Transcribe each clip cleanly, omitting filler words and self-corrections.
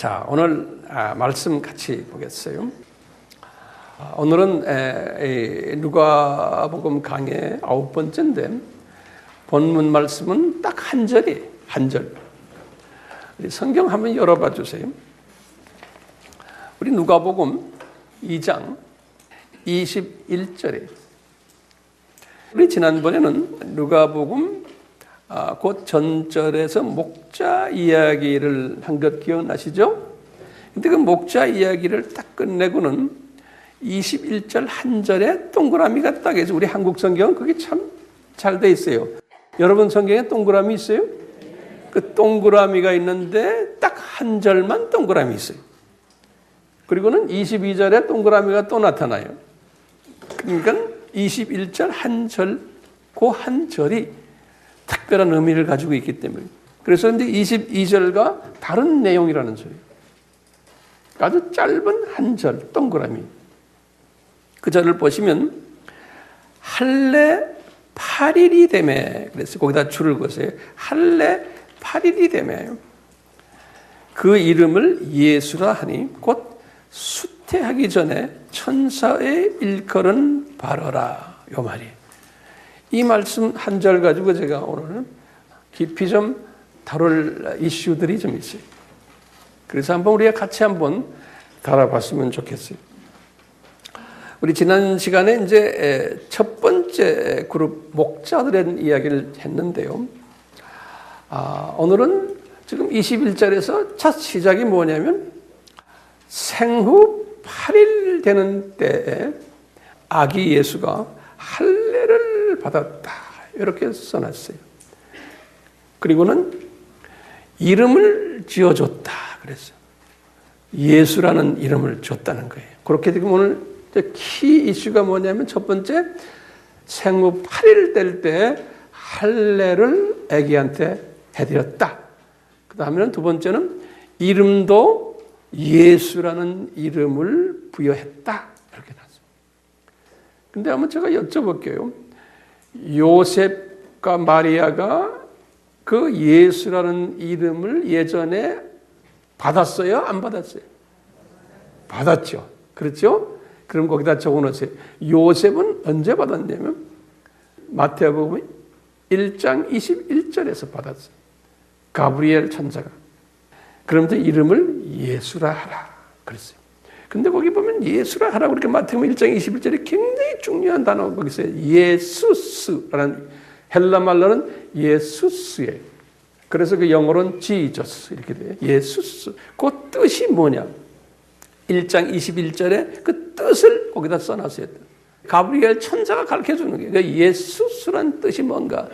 자, 오늘 말씀 같이 보겠어요. 오늘은 누가복음 강의 9번째인데 본문 말씀은 딱 한 절이에요. 한 절. 우리 성경 한번 열어봐 주세요. 우리 누가복음 2장 21절에 우리 지난번에는 누가복음 곧 전절에서 목자 이야기를 한 것 기억나시죠? 근데 그 목자 이야기를 딱 끝내고는 21절 한 절에 동그라미가 딱 해서 우리 한국 성경은 그게 참 잘 돼 있어요. 여러분 성경에 동그라미 있어요? 그 동그라미가 있는데 딱 한 절만 동그라미 있어요. 그리고는 22절에 동그라미가 또 나타나요. 그러니까 21절 한 절, 그 한 절이 특별한 의미를 가지고 있기 때문에. 그래서 근데 22절과 다른 내용이라는 소리예요. 아주 짧은 한 절, 동그라미. 그 절을 보시면 할례 8일이 되매, 그래서 거기다 줄을 그었어요. 할례 8일이 되매 그 이름을 예수라 하니 곧 수태하기 전에 천사의 일컬은 바라라, 요 말이에요. 이 말씀 한 절 가지고 제가 오늘 깊이 좀 다룰 이슈들이 좀 있어요. 그래서 한번 우리가 같이 한번 다뤄봤으면 좋겠어요. 우리 지난 시간에 이제 첫 번째 그룹 목자들의 이야기를 했는데요. 오늘은 지금 21절에서 첫 시작이 뭐냐면 생후 8일 되는 때에 아기 예수가 할례를 받았다, 이렇게 써놨어요. 그리고는 이름을 지어줬다 그랬어요. 예수라는 이름을 줬다는 거예요. 그렇게 지금 오늘 키 이슈가 뭐냐면 첫 번째, 생후 8일 될 때 할례를 아기한테 해드렸다. 그 다음에는 두 번째는 이름도 예수라는 이름을 부여했다, 이렇게 나왔습니다. 근데 한번 제가 여쭤볼게요. 요셉과 마리아가 그 예수라는 이름을 예전에 받았어요? 안 받았어요? 받았죠. 그렇죠? 그럼 거기다 적어놓으세요. 요셉은 언제 받았냐면 마태복음 1장 21절에서 받았어요. 가브리엘 천사가. 그러면서 이름을 예수라 하라 그랬어요. 근데 거기 보면 예수라 하라고 이렇게 마태복음 1장 21절에 굉장히 중요한 단어가 거기 있어요. 예수스라는 헬라 말로는 예수스예요. 그래서 그 영어로는 지저스 이렇게 돼요. 예수스. 그 뜻이 뭐냐? 1장 21절에 그 뜻을 거기다 써놨어요. 가브리엘 천사가 가르쳐주는 거예요. 그 예수스란 뜻이 뭔가?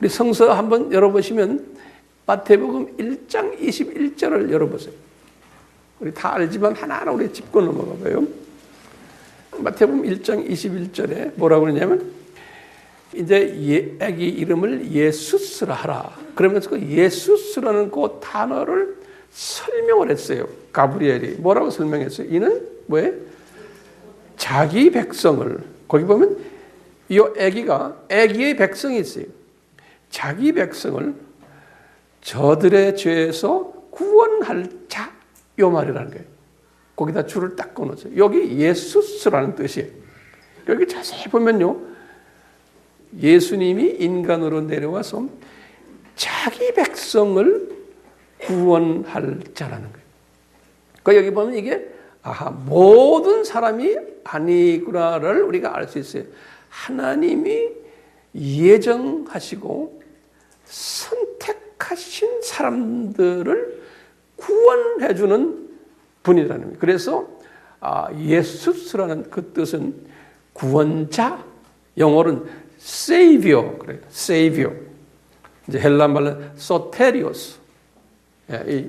우리 성서 한번 열어보시면 마태복음 1장 21절을 열어보세요. 우리 다 알지만 하나하나 우리 짚고 넘어가 봐요. 마태복음 1장 21절에 뭐라고 그러냐면 이제 아기 이름을 예수스라 하라. 그러면서 그 예수스라는 그 단어를 설명을 했어요. 가브리엘이 뭐라고 설명했어요? 이는 뭐예요? 자기 백성을, 거기 보면 이 아기의 백성이 있어요. 자기 백성을 저들의 죄에서 구원할 자, 요 말이라는 거예요. 거기다 줄을 딱 꺼놓으세요. 여기 예수스라는 뜻이에요. 여기 자세히 보면요, 예수님이 인간으로 내려와서 자기 백성을 구원할 자라는 거예요. 그러니까 여기 보면 이게 모든 사람이 아니구나를 우리가 알 수 있어요. 하나님이 예정하시고 선택하신 사람들을 구원해주는 분이라는 거예요. 그래서 예수스라는 그 뜻은 구원자, 영어로는 Savior, 그래요. Savior. 이제 헬라 말로 소테리오스.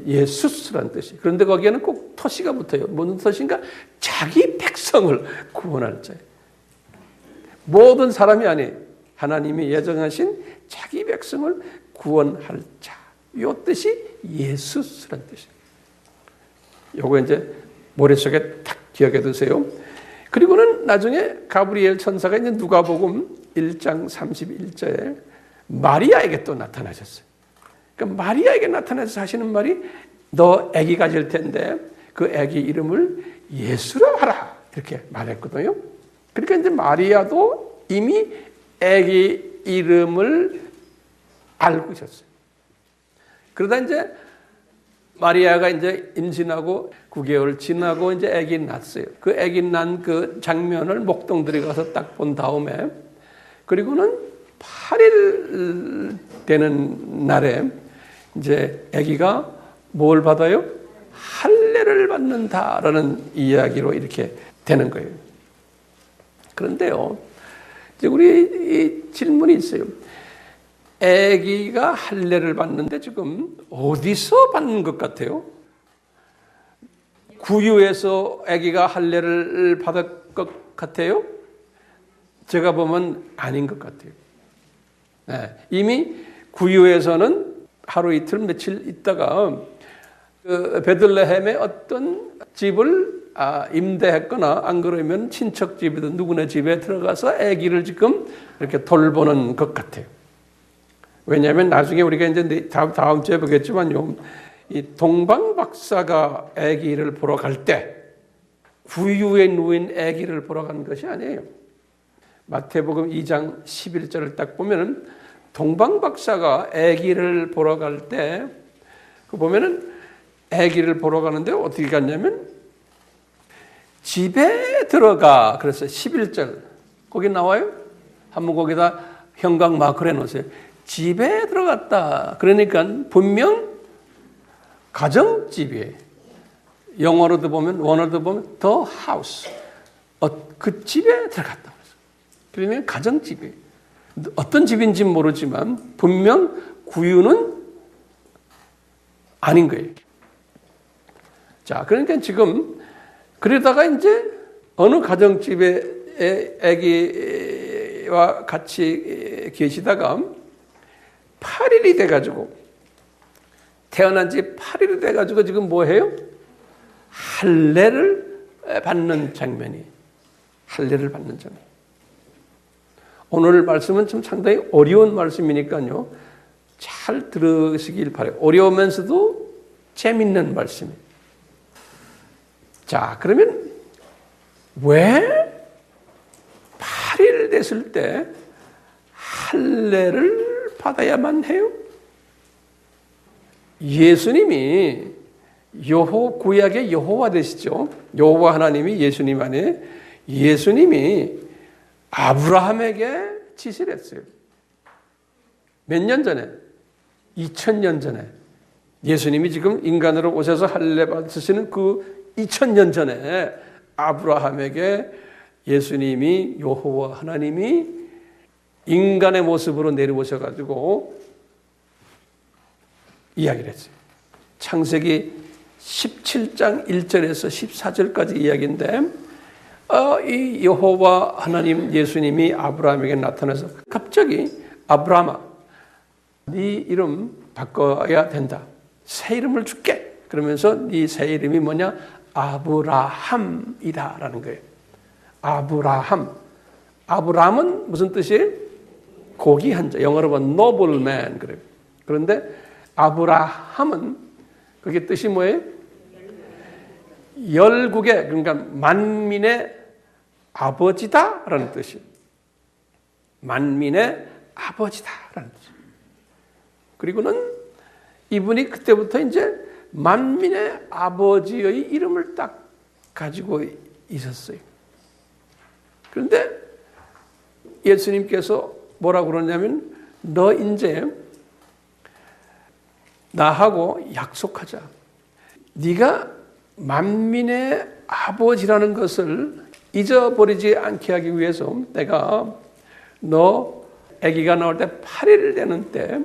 예수스라는 뜻이. 그런데 거기에는 꼭 토시가 붙어요. 무슨 뜻인가? 자기 백성을 구원할 자예요. 모든 사람이 아니에요. 하나님이 예정하신 자기 백성을 구원할 자. 이 뜻이 예수스라는 뜻이에요. 요거 이제 머릿속에 딱 기억해 두세요. 그리고는 나중에 가브리엘 천사가 이제 누가복음 1장 31절에 마리아에게 또 나타나셨어요. 그러니까 마리아에게 나타나서 하시는 말이 너 아기 가질 텐데 그 아기 이름을 예수로 하라 이렇게 말했거든요. 그러니까 이제 마리아도 이미 아기 이름을 알고 있었어요. 그러다 이제 마리아가 이제 임신하고 9개월 지나고 이제 아기 낳았어요. 그 아기 난 그 장면을 목동들이 가서 딱 본 다음에, 그리고는 8일 되는 날에 이제 아기가 뭘 받아요? 할례를 받는다라는 이야기로 이렇게 되는 거예요. 그런데요, 이제 우리 이 질문이 있어요. 아기가 할례를 받는데 지금 어디서 받는 것 같아요? 구유에서 아기가 할례를 받을 것 같아요? 제가 보면 아닌 것 같아요. 네, 이미 구유에서는 하루 이틀 며칠 있다가 그 베들레헴의 어떤 집을 임대했거나 안 그러면 친척 집이든 누구네 집에 들어가서 아기를 지금 이렇게 돌보는 것 같아요. 왜냐하면 나중에 우리가 이제 다음 주에 보겠지만요, 이 동방 박사가 아기를 보러 갈 때 구유에 누인 아기를 보러 간 것이 아니에요. 마태복음 2장 11절을 딱 보면은 동방 박사가 아기를 보러 갈 때 그 보면은 아기를 보러 가는데 어떻게 갔냐면 집에 들어가 그래서 11절 거기 나와요. 한번 거기다 형광 마크를 해놓으세요. 집에 들어갔다. 그러니까 분명 가정집이에요. 영어로도 보면 원어도 보면 the house. 그 집에 들어갔다. 그러면 가정집이에요. 어떤 집인지 모르지만 분명 구유는 아닌 거예요. 자, 그러니까 지금 그러다가 이제 어느 가정집에 아기와 같이 계시다가 8일이 돼가지고 태어난 지 8일이 돼가지고 지금 뭐 해요? 할례를 받는 장면이 할례를 받는 장면. 오늘 말씀은 좀 상당히 어려운 말씀이니까요. 잘 들으시길 바라요. 어려우면서도 재밌는 말씀이에요. 자, 그러면 왜 8일 됐을 때 할례를 받아야만 해요? 예수님이 구약의 여호와 되시죠. 여호와 하나님이 예수님 안에 예수님이 아브라함에게 지시를 했어요. 몇 년 전에? 2000년 전에. 예수님이 지금 인간으로 오셔서 할례 받으시는 그 2000년 전에 아브라함에게 예수님이 여호와 하나님이 인간의 모습으로 내려오셔가지고 이야기를 했어요. 창세기 17장 1절에서 14절까지 이야기인데 이 여호와 하나님 예수님이 아브라함에게 나타나서 갑자기 아브라함아 네 이름 바꿔야 된다. 새 이름을 줄게. 그러면서 네 새 이름이 뭐냐? 아브라함이다라는 거예요. 아브라함. 아브라함은 무슨 뜻이에요? 고귀한 자. 영어로 보면 nobleman 그래요. 그런데 아브라함은 그게 뜻이 뭐예요? 열국의 그러니까 만민의 아버지다라는 뜻이에요. 만민의 아버지다라는 뜻이에요. 그리고는 이분이 그때부터 이제 만민의 아버지의 이름을 딱 가지고 있었어요. 그런데 예수님께서 뭐라고 그러냐면 너 이제 나하고 약속하자. 네가 만민의 아버지라는 것을 잊어버리지 않게 하기 위해서 내가 너 아기가 나올 때 8일 되는 때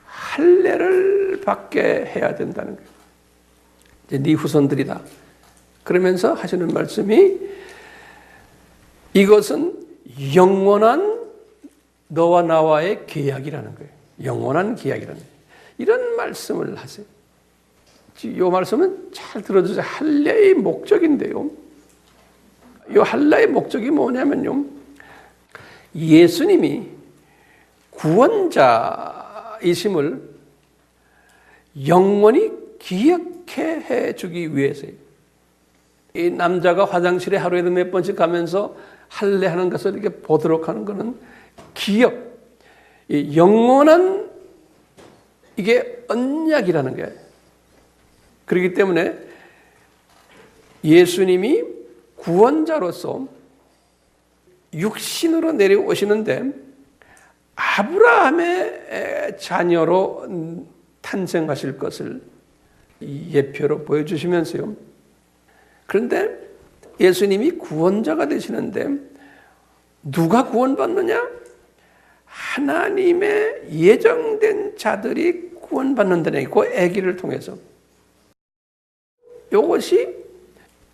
할례를 받게 해야 된다는 거예요. 이제 네 후손들이다. 그러면서 하시는 말씀이 이것은 영원한 너와 나와의 계약이라는 거예요. 영원한 계약이라는 거예요. 이런 말씀을 하세요. 이 말씀은 잘 들어주세요. 할례의 목적인데요. 이 할례의 목적이 뭐냐면요. 예수님이 구원자이심을 영원히 기억해 주기 위해서예요. 이 남자가 화장실에 하루에도 몇 번씩 가면서 할례하는 것을 이렇게 보도록 하는 것은 기억, 이 영원한 이게 언약이라는 거예요. 그렇기 때문에 예수님이 구원자로서 육신으로 내려오시는데 아브라함의 자녀로 탄생하실 것을 예표로 보여주시면서요. 그런데 예수님이 구원자가 되시는데 누가 구원받느냐? 하나님의 예정된 자들이 구원받는다는 그 아기를 통해서. 이것이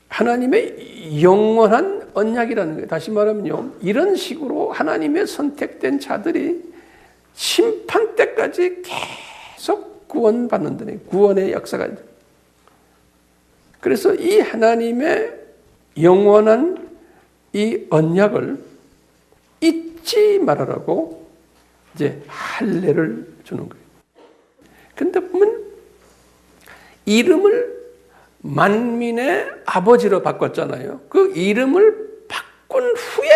하나님의 영원한 언약이라는 거예요. 다시 말하면요, 이런 식으로 하나님의 선택된 자들이 심판 때까지 계속 구원받는다는 구원의 역사가 있다. 그래서 이 하나님의 영원한 이 언약을 잊지 말아라고 이제 할례를 주는 거예요. 근데 보면 이름을 만민의 아버지로 바꿨잖아요. 그 이름을 바꾼 후에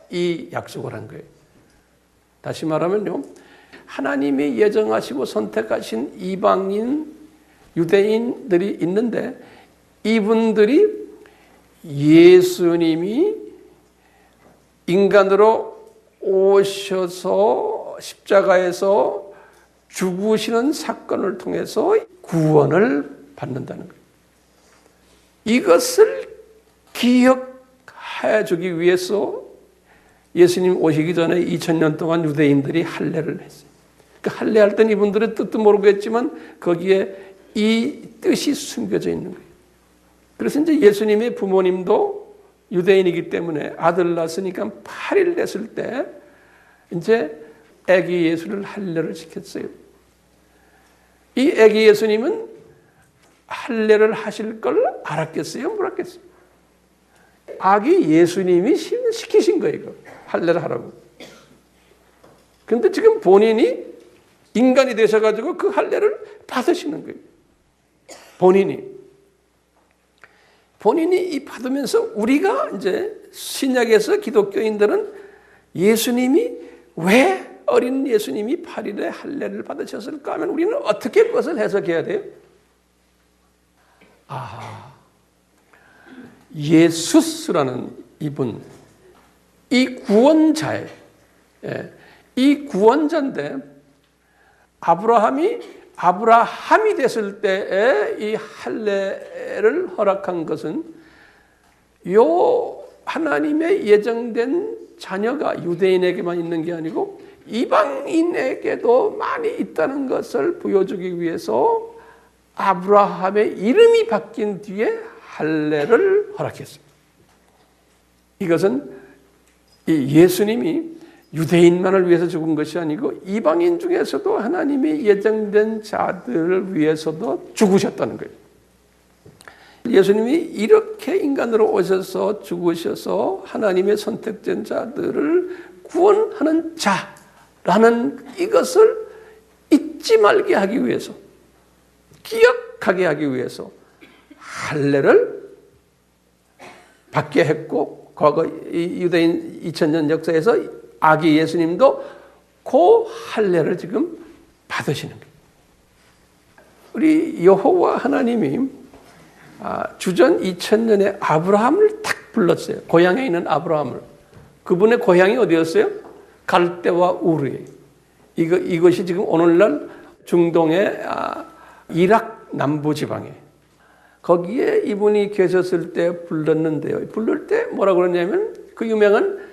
이 약속을 한 거예요. 다시 말하면요, 하나님이 예정하시고 선택하신 이방인, 유대인들이 있는데 이분들이 예수님이 인간으로 오셔서 십자가에서 죽으시는 사건을 통해서 구원을 받는다는 거예요. 이것을 기억해 주기 위해서 예수님 오시기 전에 2000년 동안 유대인들이 할례를 했어요. 그 할례할 땐 이분들의 뜻도 모르겠지만 거기에 이 뜻이 숨겨져 있는 거예요. 그래서 이제 예수님의 부모님도 유대인이기 때문에 아들 낳았으니까 8일 됐을 때 이제 아기 예수를 할례를 시켰어요. 이 아기 예수님은 할례를 하실 걸 알았겠어요? 몰랐겠어요? 아기 예수님이 시키신 거예요. 이거. 할례를 하라고. 그런데 지금 본인이 인간이 되셔가지고 그 할례를 받으시는 거예요. 본인이 이 받으면서 우리가 이제 신약에서 기독교인들은 예수님이 왜 어린 예수님이 8일에 할례를 받으셨을까 하면 우리는 어떻게 그것을 해석해야 돼요? 예수스라는 이분, 이 구원자예요. 이 구원자인데 아브라함이 됐을 때에 이 할례를 허락한 것은 요 하나님의 예정된 자녀가 유대인에게만 있는 게 아니고 이방인에게도 많이 있다는 것을 보여주기 위해서 아브라함의 이름이 바뀐 뒤에 할례를 허락했습니다. 이것은 이 예수님이 유대인만을 위해서 죽은 것이 아니고 이방인 중에서도 하나님의 예정된 자들을 위해서도 죽으셨다는 거예요. 예수님이 이렇게 인간으로 오셔서 죽으셔서 하나님의 선택된 자들을 구원하는 자라는 이것을 잊지 말게 하기 위해서, 기억하게 하기 위해서 할례를 받게 했고, 과거 유대인 2000년 역사에서 아기 예수님도 그 할례를 지금 받으시는 거예요. 우리 여호와 하나님이 주전 2000년에 아브라함을 딱 불렀어요. 고향에 있는 아브라함을. 그분의 고향이 어디였어요? 갈대와 우르예요. 이것이 지금 오늘날 중동의 이락 남부 지방에. 거기에 이분이 계셨을 때 불렀는데요. 부를 때 뭐라고 그러냐면 그 유명한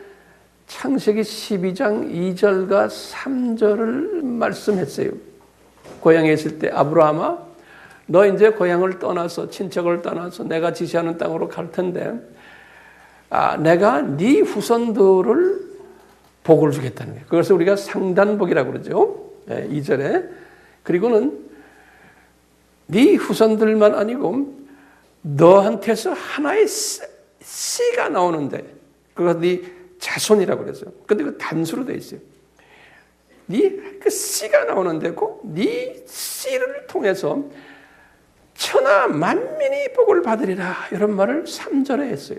창세기 12장 2절과 3절을 말씀했어요. 고향에 있을 때 아브라함아, 너 이제 고향을 떠나서 친척을 떠나서 내가 지시하는 땅으로 갈 텐데 내가 네 후손들을 복을 주겠다는 거예요. 그것을 우리가 상단복이라고 그러죠. 2절에. 그리고는 네 후손들만 아니고 너한테서 하나의 씨가 나오는데 그거 네 자손이라고 그랬어요. 근데 그 단수로 되어 있어요. 네 그 씨가 나오는데 네 씨를 통해서 천하 만민이 복을 받으리라 이런 말을 3절에 했어요.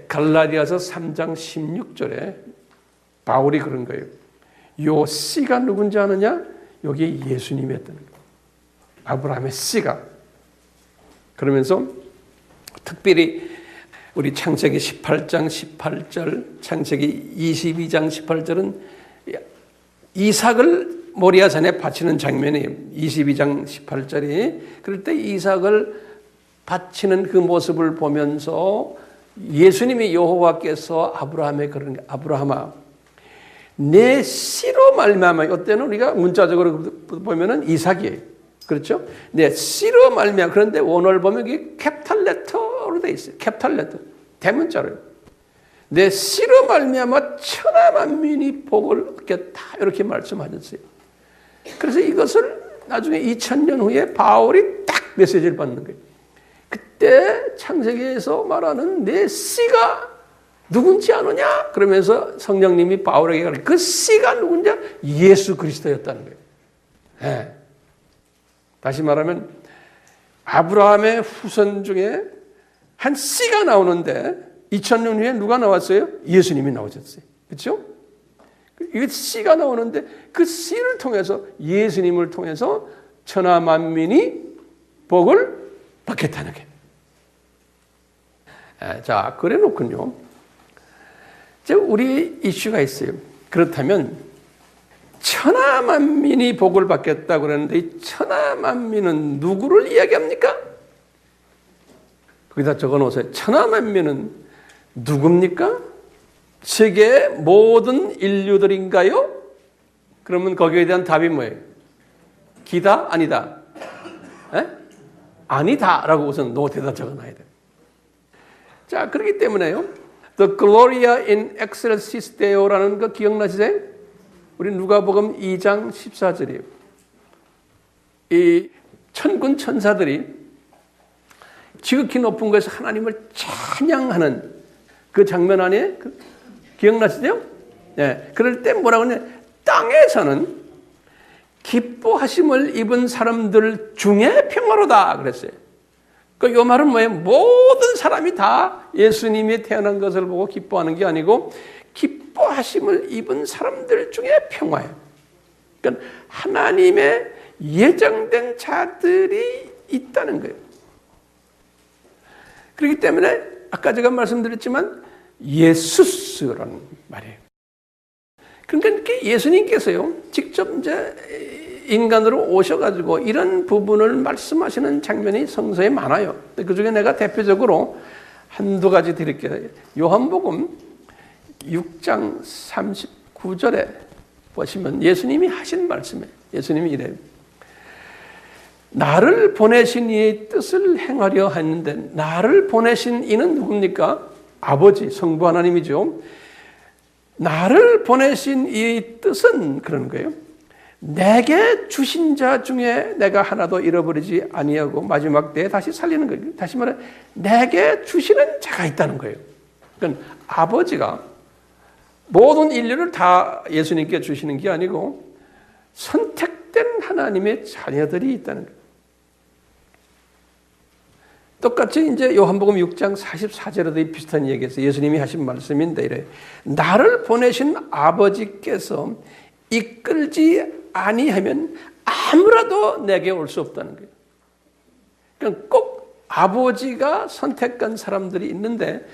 갈라디아서 3장 16절에 바울이 그런 거예요. 요 씨가 누군지 아느냐? 여기 예수님이었다는 거예요. 아브라함의 씨가. 그러면서 특별히 우리 창세기 18장 18절, 창세기 22장 18절은 이삭을 모리아산에 바치는 장면이에요. 22장 18절이. 그럴 때 이삭을 바치는 그 모습을 보면서 예수님이 여호와께서 아브라함의 그런 아브라함아 내 씨로 말미암아 이때는 우리가 문자적으로 보면은 이삭이에요. 그렇죠? 내 씨로 말미암아 그런데 원어를 보면 이게 캡탈 레터로 돼 있어요. 캡탈 레터 대문자로요. 내 씨로 말미암아 천하 만민이 복을 얻겠다 이렇게 말씀하셨어요. 그래서 이것을 나중에 2000년 후에 바울이 딱 메시지를 받는 거예요. 그때 창세기에서 말하는 내 씨가 누군지 아느냐? 그러면서 성령님이 바울에게 그 씨가 누군지 예수 그리스도였다는 거예요. 네. 다시 말하면 아브라함의 후손 중에 한 씨가 나오는데 2000년 후에 누가 나왔어요? 예수님이 나오셨어요. 그렇죠? 이 씨가 나오는데 그 씨를 통해서 예수님을 통해서 천하 만민이 복을 받겠다는 거예요. 자, 그래 놓군요. 이제 우리 이슈가 있어요. 그렇다면 천하 만민이 복을 받겠다 그러는데 이 천하 만민은 누구를 이야기합니까? 거기다 적어 놓으세요. 천하 만민은 누굽니까? 세계 모든 인류들인가요? 그러면 거기에 대한 답이 뭐예요? 기다? 아니다? 에? 아니다라고 우선 노트에다 적어놔야 돼요. 자, 그렇기 때문에요. The Gloria in Excelsis Deo라는 거 기억나시세요? 우리 누가복음 2장 14절이에요. 이 천군 천사들이 지극히 높은 곳에서 하나님을 찬양하는 그 장면 안에 기억나시죠? 네. 그럴 때 뭐라고 하냐? 땅에서는 기뻐하심을 입은 사람들 중에 평화로다 그랬어요. 이 말은 뭐예요? 모든 사람이 다 예수님이 태어난 것을 보고 기뻐하는 게 아니고 기뻐하심을 입은 사람들 중에 평화예요. 그러니까 하나님의 예정된 자들이 있다는 거예요. 그렇기 때문에 아까 제가 말씀드렸지만 예수스라는 말이에요. 그러니까 예수님께서요 직접 이제 인간으로 오셔가지고 이런 부분을 말씀하시는 장면이 성서에 많아요. 그 중에 내가 대표적으로 한두 가지 드릴게요. 요한복음 6장 39절에 보시면 예수님이 하신 말씀이에요. 예수님이 이래요. 나를 보내신 이의 뜻을 행하려 했는데 나를 보내신 이는 누굽니까? 아버지, 성부 하나님이죠. 나를 보내신 이의 뜻은 그런 거예요. 내게 주신 자 중에 내가 하나도 잃어버리지 아니하고 마지막 때에 다시 살리는 거예요. 다시 말해 내게 주시는 자가 있다는 거예요. 그러니까 아버지가 모든 인류를 다 예수님께 주시는 게 아니고 선택된 하나님의 자녀들이 있다는 거예요. 똑같이 이제 요한복음 6장 44절에도 비슷한 얘기에서 예수님이 하신 말씀인데 이래 나를 보내신 아버지께서 이끌지 아니하면 아무라도 내게 올 수 없다는 거예요. 그러니까 꼭 아버지가 선택한 사람들이 있는데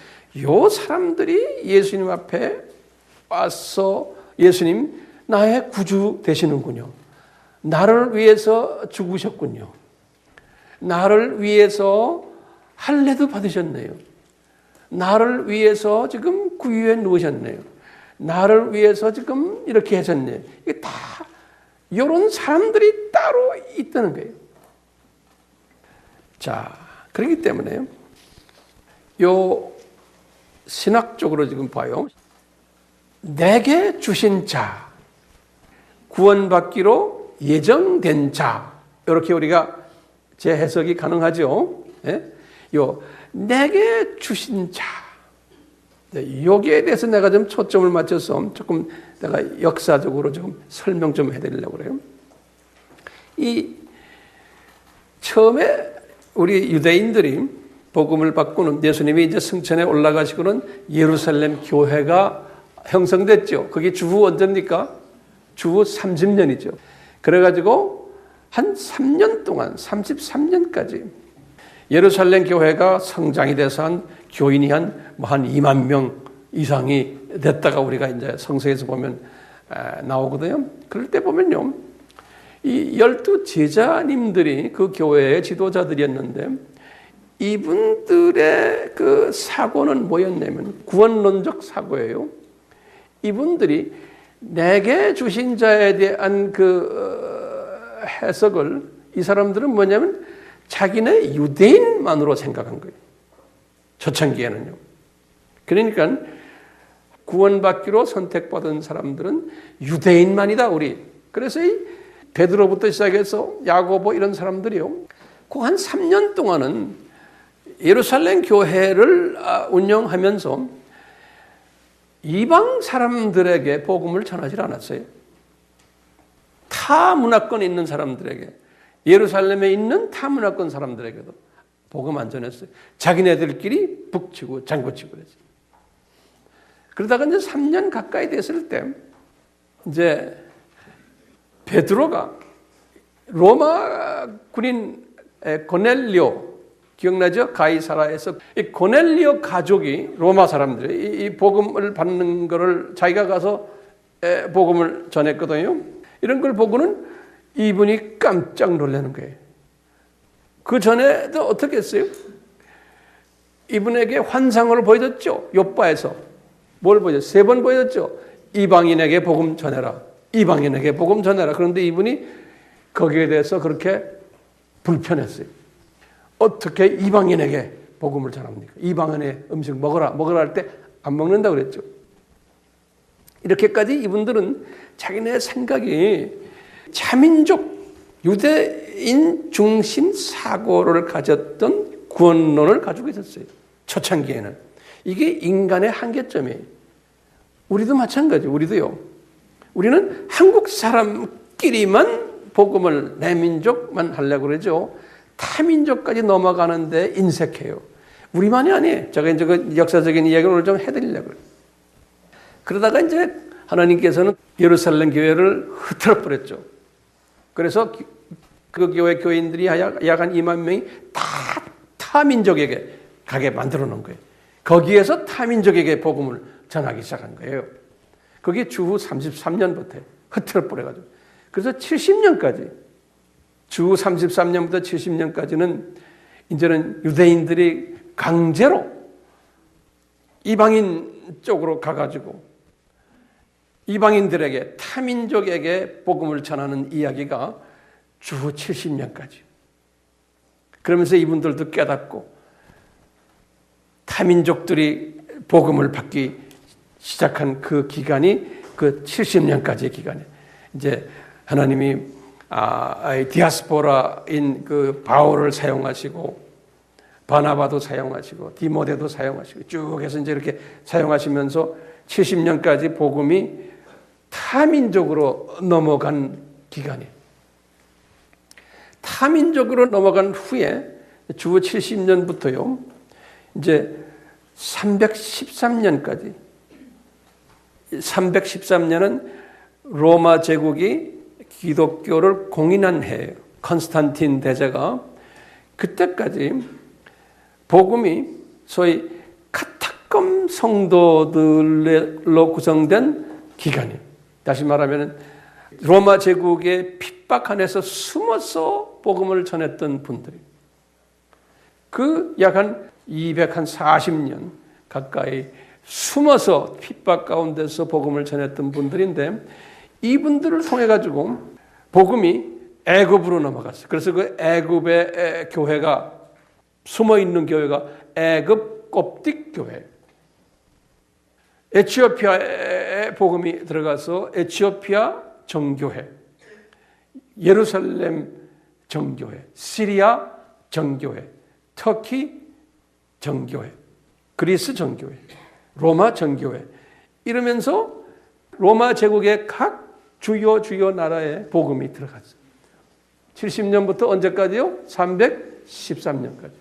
요 사람들이 예수님 앞에 와서 예수님 나의 구주 되시는군요. 나를 위해서 죽으셨군요. 나를 위해서 할례도 받으셨네요. 나를 위해서 지금 구유에 누우셨네요. 나를 위해서 지금 이렇게 하셨네요. 이게 다 이런 사람들이 따로 있다는 거예요. 자, 그렇기 때문에 요 신학적으로 지금 봐요. 내게 주신 자, 구원받기로 예정된 자, 이렇게 우리가 재해석이 가능하죠. 예? 요 내게 주신 자, 여기에 대해서 내가 좀 초점을 맞춰서 조금 내가 역사적으로 좀 설명 좀 해드리려고 그래요. 이 처음에 우리 유대인들이 복음을 받고는 예수님이 이제 승천에 올라가시고는 예루살렘 교회가 형성됐죠. 그게 주후 언제입니까? 주후 30년이죠. 그래가지고 한 3년 동안 33년까지 예루살렘 교회가 성장이 돼서 한 교인이 한 2만 명 이상이 됐다가 우리가 이제 성서에서 보면 나오거든요. 그럴 때 보면요, 이 12 제자님들이 그 교회의 지도자들이었는데 이분들의 그 사고는 뭐였냐면 구원론적 사고예요. 이분들이 내게 주신 자에 대한 그 해석을 이 사람들은 뭐냐면 자기네 유대인만으로 생각한 거예요. 초창기에는요. 그러니까 구원받기로 선택받은 사람들은 유대인만이다 우리. 그래서 이 베드로부터 시작해서 야고보 이런 사람들이요, 그 한 3년 동안은 예루살렘 교회를 운영하면서 이방 사람들에게 복음을 전하지 않았어요. 타 문화권 있는 사람들에게, 예루살렘에 있는 타 문화권 사람들에게도 복음 안 전했어요. 자기네들끼리 북치고 장구치고 그랬어요. 그러다가 이제 3년 가까이 됐을 때 이제 베드로가 로마 군인 고넬리오 기억나죠? 가이사라에서 이 고넬리오 가족이 로마 사람들이 이 복음을 받는 거를 자기가 가서 복음을 전했거든요. 이런 걸 보고는 이분이 깜짝 놀라는 거예요. 그 전에도 어떻게 했어요? 이분에게 환상을 보여줬죠. 욥바에서 뭘 보여줬어요? 3번 보여줬죠. 이방인에게 복음 전해라. 이방인에게 복음 전해라. 그런데 이분이 거기에 대해서 그렇게 불편했어요. 어떻게 이방인에게 복음을 전합니까? 이방인의 음식 먹어라 할 때 안 먹는다고 그랬죠. 이렇게까지 이분들은 자기네 생각이 자민족 유대인 중심 사고를 가졌던 구원론을 가지고 있었어요. 초창기에는. 이게 인간의 한계점이에요. 우리도 마찬가지예요. 우리도요. 우리는 한국 사람끼리만 복음을 내 민족만 하려고 그러죠. 타민족까지 넘어가는데 인색해요. 우리만이 아니에요. 제가 이제 그 역사적인 이야기를 오늘 좀 해드리려고 그래요. 그러다가 이제 하나님께서는 예루살렘 교회를 흩어져 버렸죠. 그래서 그 교회 교인들이 약 한 2만 명이 다 타민족에게 가게 만들어 놓은 거예요. 거기에서 타민족에게 복음을 전하기 시작한 거예요. 그게 주후 33년부터 흩어져 버려가지고. 그래서 70년까지, 주후 33년부터 70년까지는 이제는 유대인들이 강제로 이방인 쪽으로 가가지고 이방인들에게, 타민족에게 복음을 전하는 이야기가 주후 70년까지. 그러면서 이분들도 깨닫고 타민족들이 복음을 받기 시작한 그 기간이 그 70년까지의 기간이에요. 이제 하나님이 디아스포라인 그 바울을 사용하시고 바나바도 사용하시고 디모데도 사용하시고 쭉 해서 이제 이렇게 사용하시면서 70년까지 복음이 타민족으로 넘어간 기간이에요. 타민족으로 넘어간 후에 주후 70년부터요, 이제 313년까지, 313년은 로마 제국이 기독교를 공인한 해예요. 컨스탄틴 대제가. 그때까지 복음이 소위 카타콤 성도들로 구성된 기간이에요. 다시 말하면 로마 제국의 핍박 안에서 숨어서 복음을 전했던 분들이, 그 약 한 240년 가까이 숨어서 핍박 가운데서 복음을 전했던 분들인데, 이분들을 통해 가지고 복음이 애굽으로 넘어갔어요. 그래서 그 애굽의 교회가, 숨어 있는 교회가 애굽 콥틱 교회, 에티오피아에 복음이 들어가서 에티오피아 정교회, 예루살렘 정교회, 시리아 정교회, 터키 정교회, 그리스 정교회, 로마 정교회, 이러면서 로마 제국의 각 주요 나라에 복음이 들어갔어요. 70년부터 언제까지요? 313년까지.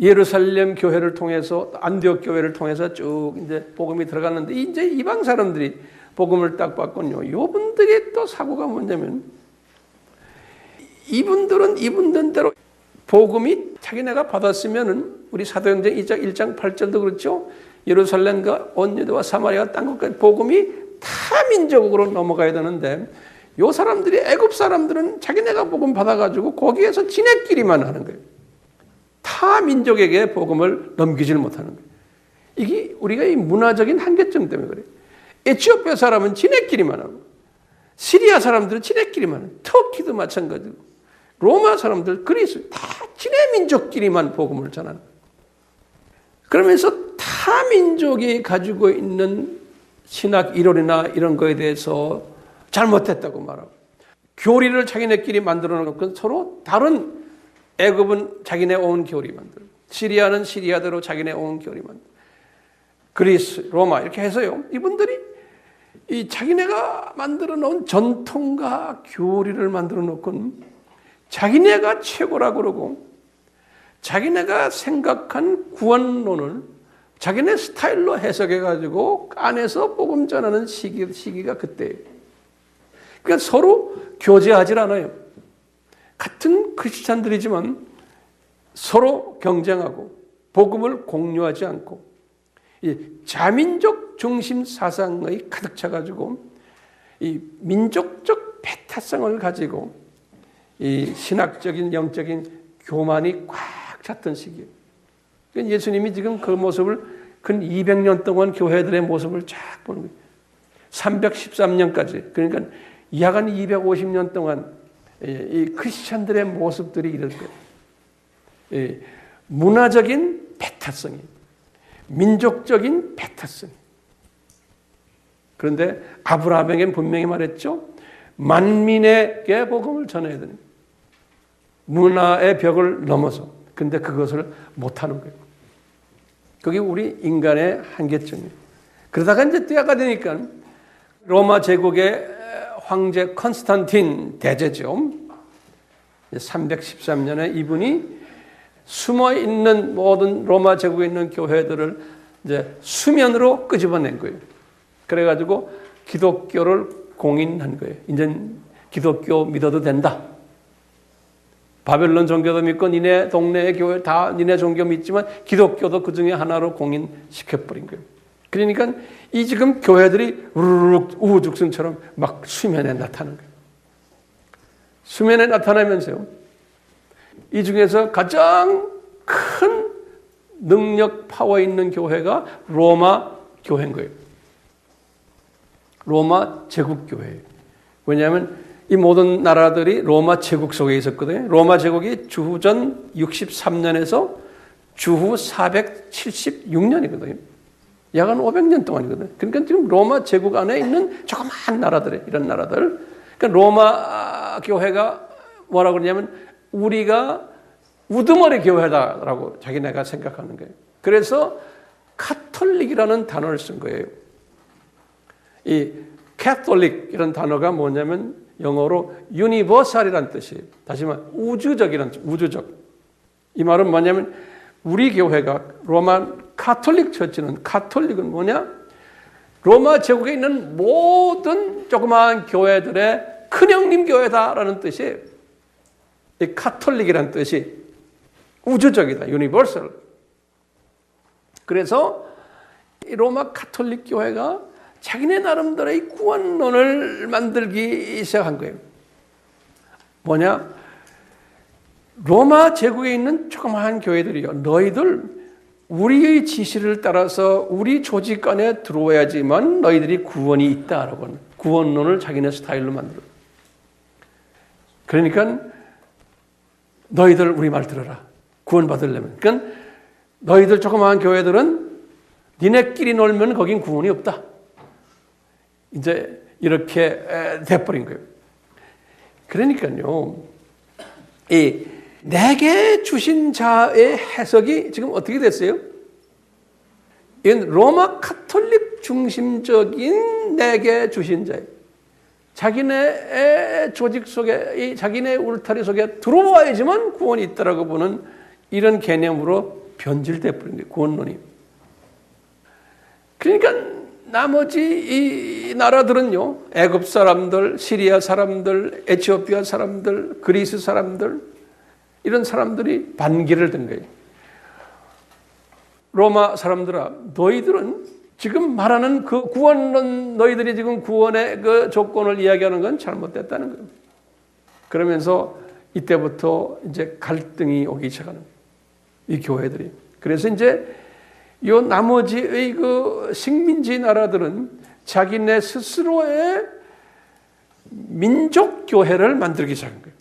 예루살렘 교회를 통해서, 안디옥 교회를 통해서 쭉 이제 복음이 들어갔는데, 이제 이방 사람들이 복음을 딱 받군요. 이분들의 또 사고가 뭐냐면, 이분들은 이분들대로 복음이 자기네가 받았으면은, 우리 사도행전 1장 8절도 그렇죠. 예루살렘과 온 유대와 사마리아 땅 끝까지 복음이 타 민족으로 넘어가야 되는데, 요 사람들이, 애굽 사람들은 자기네가 복음 받아가지고 거기에서 지네끼리만 하는 거예요. 타 민족에게 복음을 넘기질 못하는 거예요. 이게 우리가 이 문화적인 한계점 때문에 그래요. 에티오피아 사람은 지네끼리만 하고, 시리아 사람들은 지네끼리만 하고, 터키도 마찬가지고, 로마 사람들, 그리스 다 지네 민족끼리만 복음을 전하는 거예요. 그러면서 타 민족이 가지고 있는 신학 이론이나 이런 거에 대해서 잘못했다고 말하고, 교리를 자기네끼리 만들어 놓고 서로 다른, 애굽은 자기네 오은 교리 만들고, 시리아는 시리아대로 자기네 오은 교리 만들고, 그리스, 로마 이렇게 해서요, 이분들이 이 자기네가 만들어 놓은 전통과 교리를 만들어 놓고 자기네가 최고라고 그러고, 자기네가 생각한 구원론을 자기네 스타일로 해석해가지고 안에서 복음 전하는 시기가 그때예요. 그러니까 서로 교제하지 않아요. 같은 크리스찬들이지만 서로 경쟁하고 복음을 공유하지 않고, 이 자민족 중심 사상의 가득 차가지고 이 민족적 배타성을 가지고 이 신학적인 영적인 교만이 꽉 찼던 시기예요. 그러니까 예수님이 지금 그 모습을 근 200년 동안 교회들의 모습을 쫙 보는 거예요. 313년까지. 그러니까 약 한 250년 동안 이 크리스찬들의 모습들이 이럴 거예요. 문화적인 배타성이, 민족적인 배타성이. 그런데 아브라함에게는 분명히 말했죠. 만민에게 복음을 전해야 되는 거예요. 문화의 벽을 넘어서. 근데 그것을 못하는 거예요. 그게 우리 인간의 한계점이에요. 그러다가 이제 때가 되니까 로마 제국의 황제 컨스탄틴 대제죠. 313년에 이분이 숨어 있는 모든 로마 제국에 있는 교회들을 이제 수면으로 끄집어낸 거예요. 그래가지고 기독교를 공인한 거예요. 이제 기독교 믿어도 된다. 바벨론 종교도 믿고 니네 동네의 교회 다 니네 종교 믿지만 기독교도 그 중에 하나로 공인시켜버린 거예요. 그러니까 이 지금 교회들이 우르르 우후죽순처럼 막 수면에 나타나는 거예요. 수면에 나타나면서요, 이 중에서 가장 큰 능력 파워 있는 교회가 로마 교회인 거예요. 로마 제국교회예요. 왜냐하면 이 모든 나라들이 로마 제국 속에 있었거든요. 로마 제국이 주전 63년에서 주후 476년이거든요. 약 한 500년 동안이거든요. 그러니까 지금 로마 제국 안에 있는 조그마한 나라들이, 이런 나라들. 그러니까 로마 교회가 뭐라고 그러냐면 우리가 우두머리 교회다라고 자기네가 생각하는 거예요. 그래서 카톨릭이라는 단어를 쓴 거예요. 이 캐톨릭 이런 단어가 뭐냐면 영어로 유니버설이라는 뜻이에요. 다시 말해 우주적이라는 뜻, 우주적. 이 말은 뭐냐면 우리 교회가 로마 카톨릭 처치는, 카톨릭은 뭐냐? 로마 제국에 있는 모든 조그마한 교회들의 큰형님 교회다라는 뜻이에요. 이 카톨릭이라는 뜻이 우주적이다, 유니버설. 그래서 이 로마 카톨릭 교회가 자기네 나름대로의 구원론을 만들기 시작한 거예요. 뭐냐? 로마 제국에 있는 조그마한 교회들이요, 너희들 우리의 지시를 따라서 우리 조직 안에 들어와야지만 너희들이 구원이 있다라고 하는 구원론을 자기네 스타일로 만들어. 그러니까 너희들 우리 말 들어라. 구원 받으려면. 그러니까 너희들 조그마한 교회들은 니네끼리 놀면 거긴 구원이 없다. 이제 이렇게 돼버린 거예요. 그러니까요, 이 내게 주신 자의 해석이 지금 어떻게 됐어요? 이건 로마 카톨릭 중심적인 내게 주신 자예요. 자기네 조직 속에, 자기네 울타리 속에 들어와야지만 구원이 있다라고 보는 이런 개념으로 변질돼 버린 거예요. 구원론이. 그러니까 나머지 이 나라들은요, 애굽 사람들, 시리아 사람들, 에티오피아 사람들, 그리스 사람들, 이런 사람들이 반기를 든 거예요. 로마 사람들아, 너희들은 지금 말하는 그 구원론, 너희들이 지금 구원의 그 조건을 이야기하는 건 잘못됐다는 거예요. 그러면서 이때부터 이제 갈등이 오기 시작하는 거예요. 이 교회들이. 그래서 이제 요 나머지의 그 식민지 나라들은 자기네 스스로의 민족 교회를 만들기 시작한 거예요.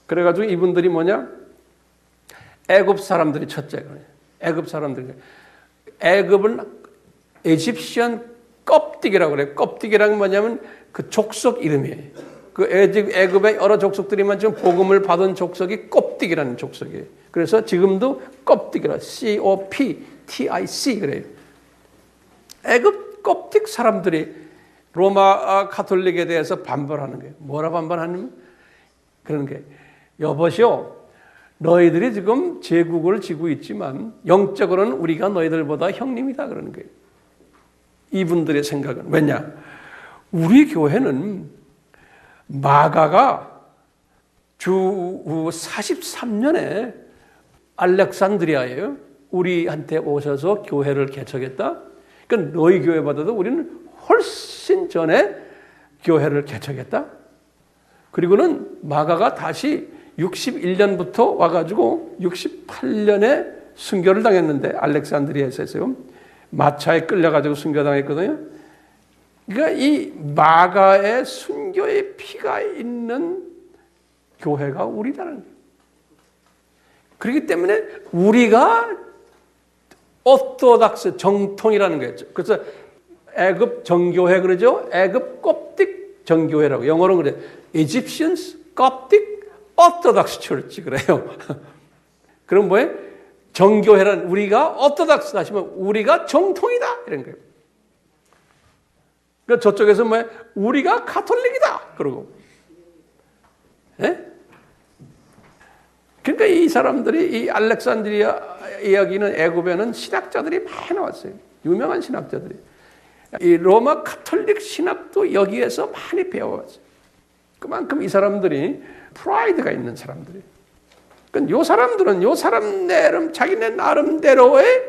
그래가지고 이분들이 뭐냐? 애굽 사람들이 첫째가 애굽 사람들이. 애굽은 에집시안 껍데기라고 그래요. 껍데기라는 뭐냐면 그 족속 이름이에요. 그 애굽의 여러 족속들이만 지금 복음을 받은 족속이 껍데기라는 족속이에요. 그래서 지금도 껍데기라, COPTIC 그래요. 애굽 껍데기 사람들이 로마 가톨릭에 대해서 반발하는 거예요. 뭐라 반발하냐면 그런 게, 여보시오, 너희들이 지금 제국을 지고 있지만 영적으로는 우리가 너희들보다 형님이다 그러는 거예요. 이분들의 생각은 왜냐? 우리 교회는 마가가 주 43년에 알렉산드리아에 우리한테 오셔서 교회를 개척했다. 그러니까 너희 교회보다도 우리는 훨씬 전에 교회를 개척했다. 그리고는 마가가 다시 61년부터 와가지고 68년에 순교를 당했는데, 알렉산드리아에서요. 마차에 끌려가지고 순교당했거든요. 그러니까 이 마가의 순교의 피가 있는 교회가 우리다는 거예요. 그렇기 때문에 우리가 오토닥스 정통이라는 거예요. 그래서 애굽 정교회 그러죠. 애굽 콥틱 정교회라고 영어로 그래요. Egyptians Coptic Orthodox Church 그래요. 그럼 뭐예요? 정교회란 우리가 오토닥스 하시면 우리가 정통이다 이런 거예요. 그러니까 저쪽에서 뭐예요? 우리가 가톨릭이다 그러고. 예? 그러니까 이 사람들이 이 알렉산드리아 이야기는 애굽에는 신학자들이 많이 나왔어요. 유명한 신학자들이. 이 로마 가톨릭 신학도 여기에서 많이 배워왔어요. 그만큼 이 사람들이 프라이드가 있는 사람들이. 그러니까 요 사람들은 요 사람 자기네 나름대로의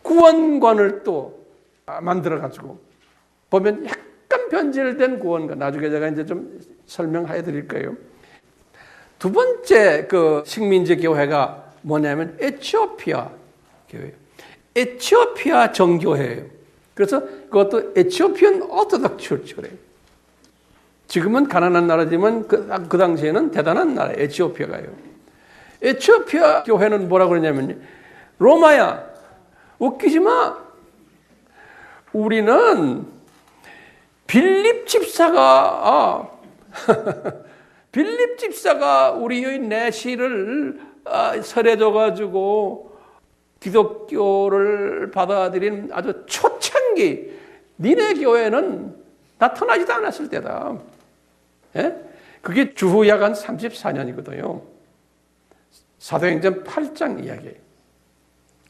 구원관을 또 만들어가지고 보면 약간 변질된 구원관. 나중에 제가 이제 좀 설명해 드릴 거예요. 두 번째 그 식민지 교회가 뭐냐면 에티오피아 교회예요. 에티오피아 정교회예요. 그래서 그것도 에티오피안 오토닥스 처치 그래요. 지금은 가난한 나라지만 그 당시에는 대단한 나라 에티오피아가요. 에티오피아 교회는 뭐라고 그러냐면, 로마야 웃기지 마. 우리는 빌립 집사가 빌립 집사가 우리의 내시를 설해줘가지고 기독교를 받아들인 아주 초창기 니네 교회는 나타나지도 않았을 때다. 예? 그게 주후 약 한 34년이거든요. 사도행전 8장 이야기예요.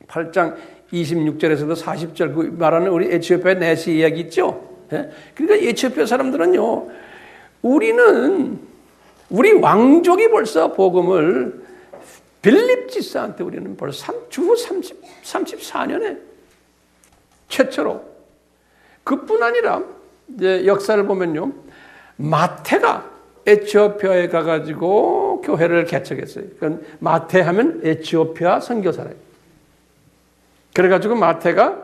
8장 26절에서도 40절 그 말하는 우리 에티오피아 내시 이야기 있죠. 예? 그러니까 에티오피아 사람들은요, 우리 왕족이 벌써 복음을 빌립 집사한테 우리는 벌써 주후 34년에 최초로. 그뿐 아니라 이제 역사를 보면요, 마태가 에티오피아에 가가지고 교회를 개척했어요. 그러니까 마태 하면 에티오피아 선교사래요. 그래가지고 마태가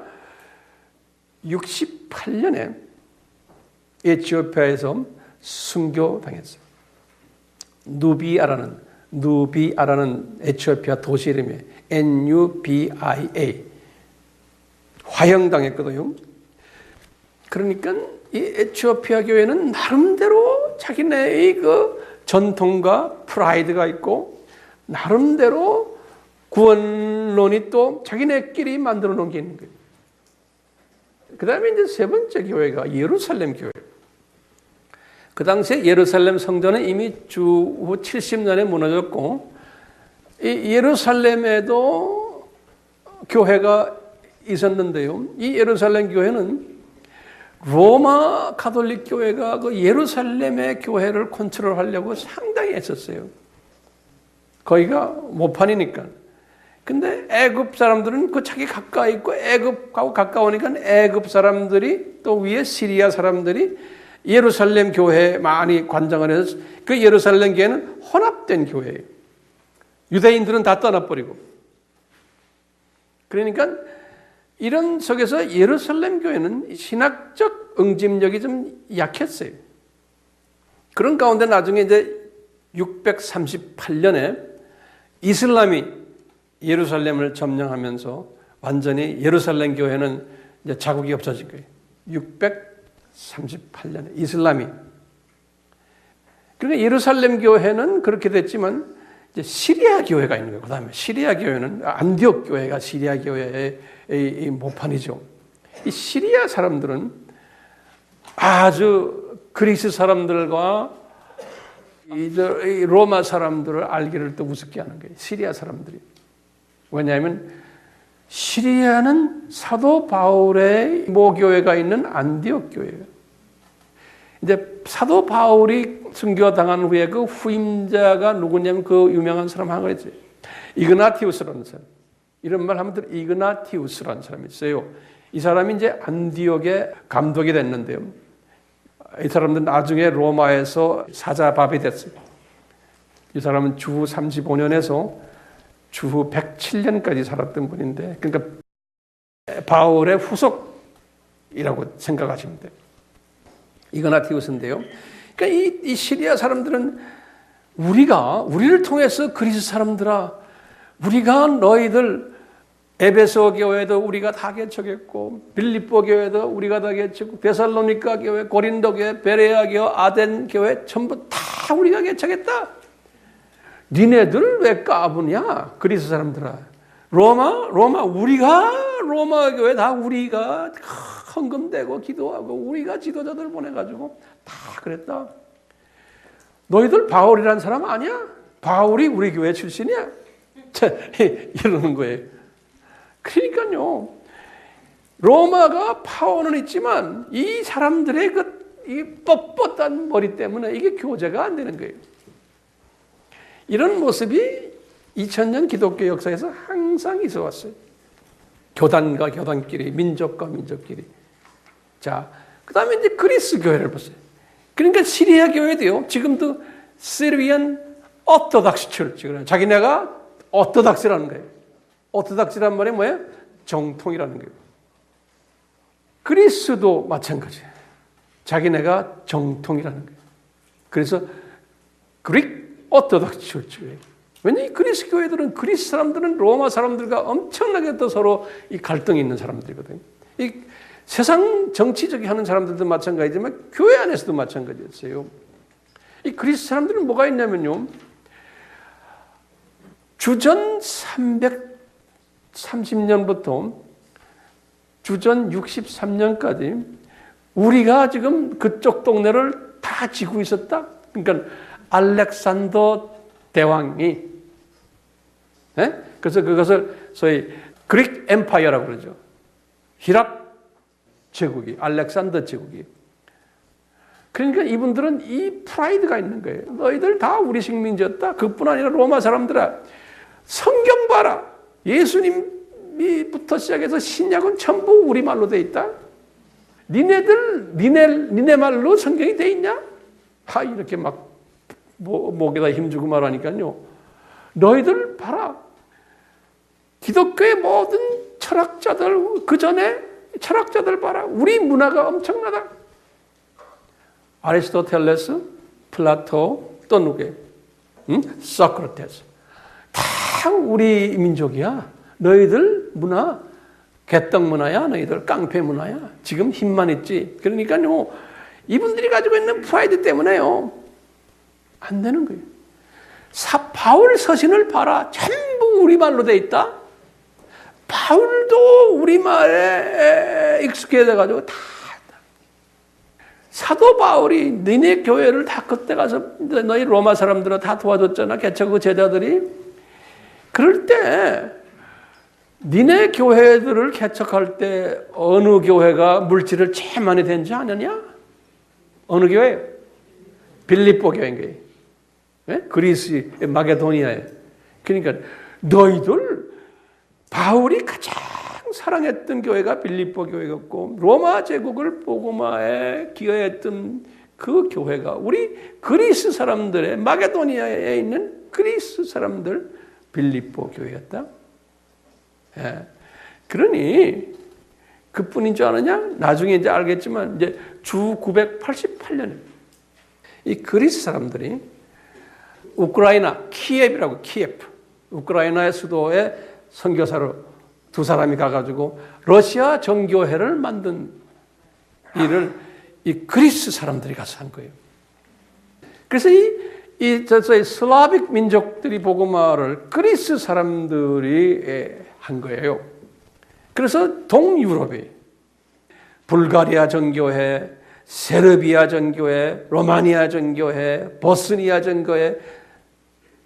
68년에 에티오피아에서 순교당했어요. 누비아라는 에티오피아 도시 이름이에요. NUBIA. 화형당했거든요. 그러니까 이 에티오피아 교회는 나름대로 자기네의 그 전통과 프라이드가 있고, 나름대로 구원론이 또 자기네끼리 만들어 놓은 게 있는 거예요. 그 다음에 이제 세 번째 교회가 예루살렘 교회. 그 당시에 예루살렘 성전은 이미 주후 70년에 무너졌고, 이 예루살렘에도 교회가 있었는데요. 이 예루살렘 교회는 로마 가톨릭 교회가 그 예루살렘의 교회를 컨트롤하려고 상당히 애썼어요. 거기가 모판이니까. 근데 애굽 사람들은 그 자기 가까이 있고 애굽하고 가까우니까 애굽 사람들이 또 위에 시리아 사람들이 예루살렘 교회에 많이 관장을 해서 그 예루살렘 교회는 혼합된 교회예요. 유대인들은 다 떠나버리고. 그러니까 이런 속에서 예루살렘 교회는 신학적 응집력이 좀 약했어요. 그런 가운데 나중에 이제 638년에 이슬람이 예루살렘을 점령하면서 완전히 예루살렘 교회는 이제 자국이 없어진 거예요. 638년에 이슬람이. 그러니까 예루살렘 교회는 그렇게 됐지만 이제 시리아 교회가 있는 거예요. 그다음에 시리아 교회는 안디옥 교회가 시리아 교회의 모판이죠. 이 시리아 사람들은 아주 그리스 사람들과 이 로마 사람들을 알기를 또 우습게 하는 거예요. 시리아 사람들이. 왜냐하면 시리아는 사도 바울의 모교회가 있는 안디옥 교회예요. 이제 사도 바울이 순교당한 후에 그 후임자가 누구냐면 그 유명한 사람 하나 있어요. 이그나티우스라는 사람. 이런 말 하면 이그나티우스라는 사람이 있어요. 이 사람이 이제 안디옥의 감독이 됐는데요. 이 사람들은 나중에 로마에서 사자밥이 됐어요. 이 사람은 주후 35년에서 주후 107년까지 살았던 분인데, 그러니까 바울의 후속이라고 생각하시면 돼요. 이그나티우스인데요. 그러니까 이 시리아 사람들은 우리를 통해서 그리스 사람들아, 우리가 너희들 에베소 교회도 우리가 다 개척했고, 빌립보 교회도 우리가 다 개척했고, 데살로니가 교회, 고린도 교회, 베레아 교회, 아덴 교회 전부 다 우리가 개척했다. 니네들 왜 까부냐? 그리스 사람들아. 우리가 로마 교회 다 우리가 헌금되고 기도하고 우리가 지도자들 보내가지고 다 그랬다. 너희들 바울이라는 사람 아니야? 바울이 우리 교회 출신이야? 이러는 거예요. 그러니까요. 로마가 파워는 있지만 이 사람들의 이 뻣뻣한 머리 때문에 이게 교제가 안 되는 거예요. 이런 모습이 2000년 기독교 역사에서 항상 있어 왔어요. 교단과 교단끼리, 민족과 민족끼리. 자, 그 다음에 이제 그리스 교회를 보세요. 그러니까 시리아 교회도요, 지금도 시리안 오토닥스 철치. 자기네가 오토닥스라는 거예요. 오토닥스란 말이 뭐예요? 정통이라는 거예요. 그리스도 마찬가지예요. 자기네가 정통이라는 거예요. 그래서 그릭 오토닥스 철치예요. 왜냐하면 이 그리스 교회들은, 그리스 사람들은 로마 사람들과 엄청나게 또 서로 이 갈등이 있는 사람들이거든요. 이 세상 정치적이 하는 사람들도 마찬가지지만 교회 안에서도 마찬가지였어요. 이 그리스 사람들은 뭐가 있냐면요, 주전 330년부터 주전 63년까지 우리가 지금 그쪽 동네를 다 지고 있었다. 그러니까 알렉산더 대왕이, 그래서 그것을 소위 그릭 엠파이어라고 그러죠. 히랍 제국이, 알렉산더 제국이. 그러니까 이분들은 이 프라이드가 있는 거예요. 너희들 다 우리 식민지였다. 그뿐 아니라 로마 사람들아, 성경 봐라. 예수님부터 시작해서 신약은 전부 우리말로 돼 있다. 니네 말로 성경이 돼 있냐? 이렇게 막 목에다 힘주고 말하니까요. 너희들 봐라. 기독교의 모든 철학자들, 그 전에 철학자들 봐라. 우리 문화가 엄청나다. 아리스토텔레스, 플라토, 또 누구예요? 소크라테스. 다 우리 민족이야. 너희들 문화, 개떡 문화야. 너희들 깡패 문화야. 지금 힘만 있지. 그러니까요, 이분들이 가지고 있는 프라이드 때문에요, 안 되는 거예요. 바울 서신을 봐라. 전부 우리말로 돼 있다. 바울도 우리말에 익숙해져가지고 다 했다. 사도 바울이 너네 교회를 다 그때 가서 너희 로마 사람들은 다 도와줬잖아. 개척 그 제자들이. 그럴 때 니네 교회들을 개척할 때 어느 교회가 물질을 제일 많이 댄지 아느냐? 어느 교회? 빌립보 교회인 거예요. 네? 그리스 마게도니아에. 그러니까 너희들 바울이 가장 사랑했던 교회가 빌립보 교회였고 로마 제국을 복음화에 기여했던 그 교회가 우리 그리스 사람들의 마게도니아에 있는 그리스 사람들 빌립보 교회였다. 예. 그러니 그뿐인 줄 아느냐? 나중에 이제 알겠지만 이제 주 988년에 이 그리스 사람들이 우크라이나 키예브라고 키예프 우크라이나의 수도에 선교사로 두 사람이 가가지고 러시아 정교회를 만든 일을 이 그리스 사람들이 가서 한 거예요. 그래서 저희 슬라빅 민족들이 복음화를 그리스 사람들이 한 거예요. 그래서 동유럽이 불가리아 정교회, 세르비아 정교회, 로마니아 정교회, 보스니아 정교회,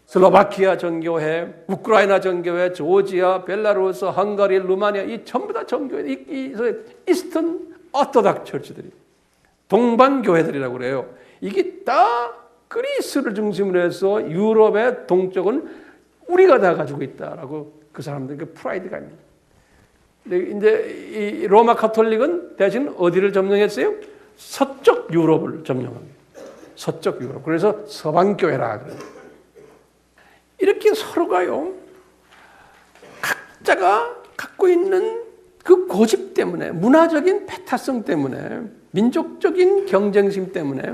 슬로바키아 정교회, 우크라이나 정교회, 조지아, 벨라루스, 헝가리, 루마니아 이 전부 다 정교회, 이 이스턴 오토닥 처치들이 동방 교회들이라고 그래요. 이게 다 그리스를 중심으로 해서 유럽의 동쪽은 우리가 다 가지고 있다라고 그 사람들 그 프라이드가 있습니다. 이제 이 로마 카톨릭은 대신 어디를 점령했어요? 서쪽 유럽을 점령합니다. 서쪽 유럽. 그래서 서방 교회라 그래요. 이렇게 서로가요, 각자가 갖고 있는 그 고집 때문에, 문화적인 배타성 때문에, 민족적인 경쟁심 때문에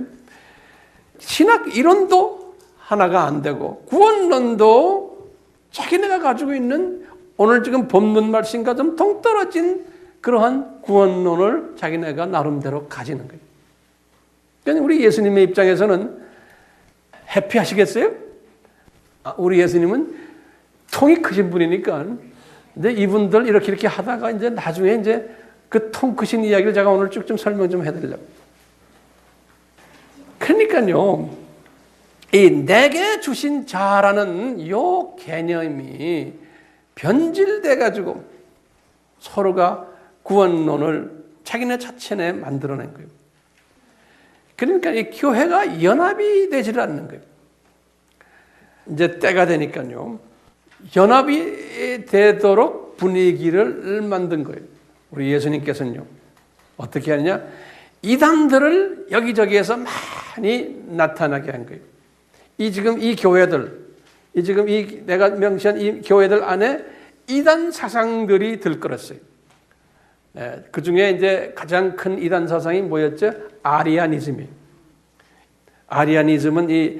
신학 이론도 하나가 안 되고 구원론도 자기네가 가지고 있는 오늘 지금 본문 말씀과 좀 동떨어진 그러한 구원론을 자기네가 나름대로 가지는 거예요. 그러니까 우리 예수님의 입장에서는 해피하시겠어요? 우리 예수님은 통이 크신 분이니까 이제 이분들 이렇게 하다가 이제 나중에 이제 그 통 크신 이야기를 제가 오늘 쭉 좀 설명 좀 해드리려고. 그러니까요, 이 내게 주신 자라는 요 개념이 변질돼 가지고 서로가 구원론을 자기네 자체내 만들어낸 거예요. 그러니까 이 교회가 연합이 되질 않는 거예요. 이제 때가 되니까요, 연합이 되도록 분위기를 만든 거예요. 우리 예수님께서는요, 어떻게 하느냐? 이단들을 여기저기에서 많이 나타나게 한 거예요. 이 교회들, 내가 명시한 이 교회들 안에 이단 사상들이 들끓었어요. 그 중에 이제 가장 큰 이단 사상이 뭐였죠? 아리아니즘이에요. 아리아니즘은 이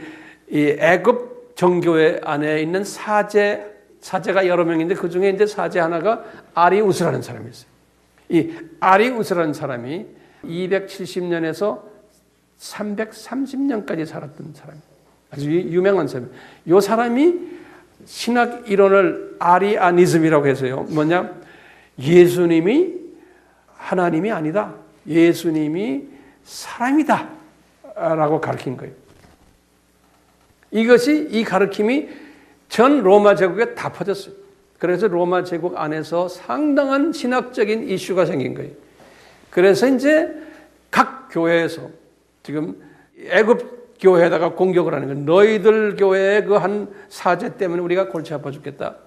애굽 정교회 안에 있는 사제가 여러 명인데 그 중에 이제 사제 하나가 아리우스라는 사람이 있어요. 이 아리우스라는 사람이 270년에서 330년까지 살았던 사람이에요. 아주 유명한 사람이에요. 이 사람이 신학 이론을 아리아니즘이라고 해서요. 뭐냐? 예수님이 하나님이 아니다. 예수님이 사람이다. 라고 가르친 거예요. 이 가르침이 전 로마 제국에 다 퍼졌어요. 그래서 로마 제국 안에서 상당한 신학적인 이슈가 생긴 거예요. 그래서 이제 각 교회에서 지금 애굽 교회에다가 공격을 하는 거예요. 너희들 교회의 그 한 사제 때문에 우리가 골치 아파 죽겠다.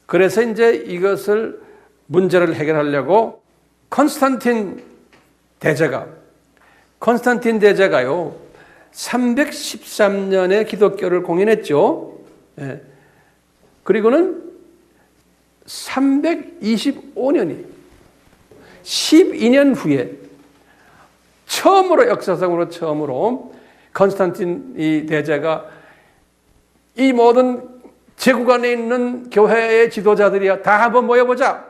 그래서 이제 이것을 문제를 해결하려고 콘스탄틴 대제가요 313년에 기독교를 공인했죠. 예. 그리고는 325년이 12년 후에 역사상으로 콘스탄틴 이 대제가 이 모든 제국 안에 있는 교회의 지도자들이야 다 한번 모여보자.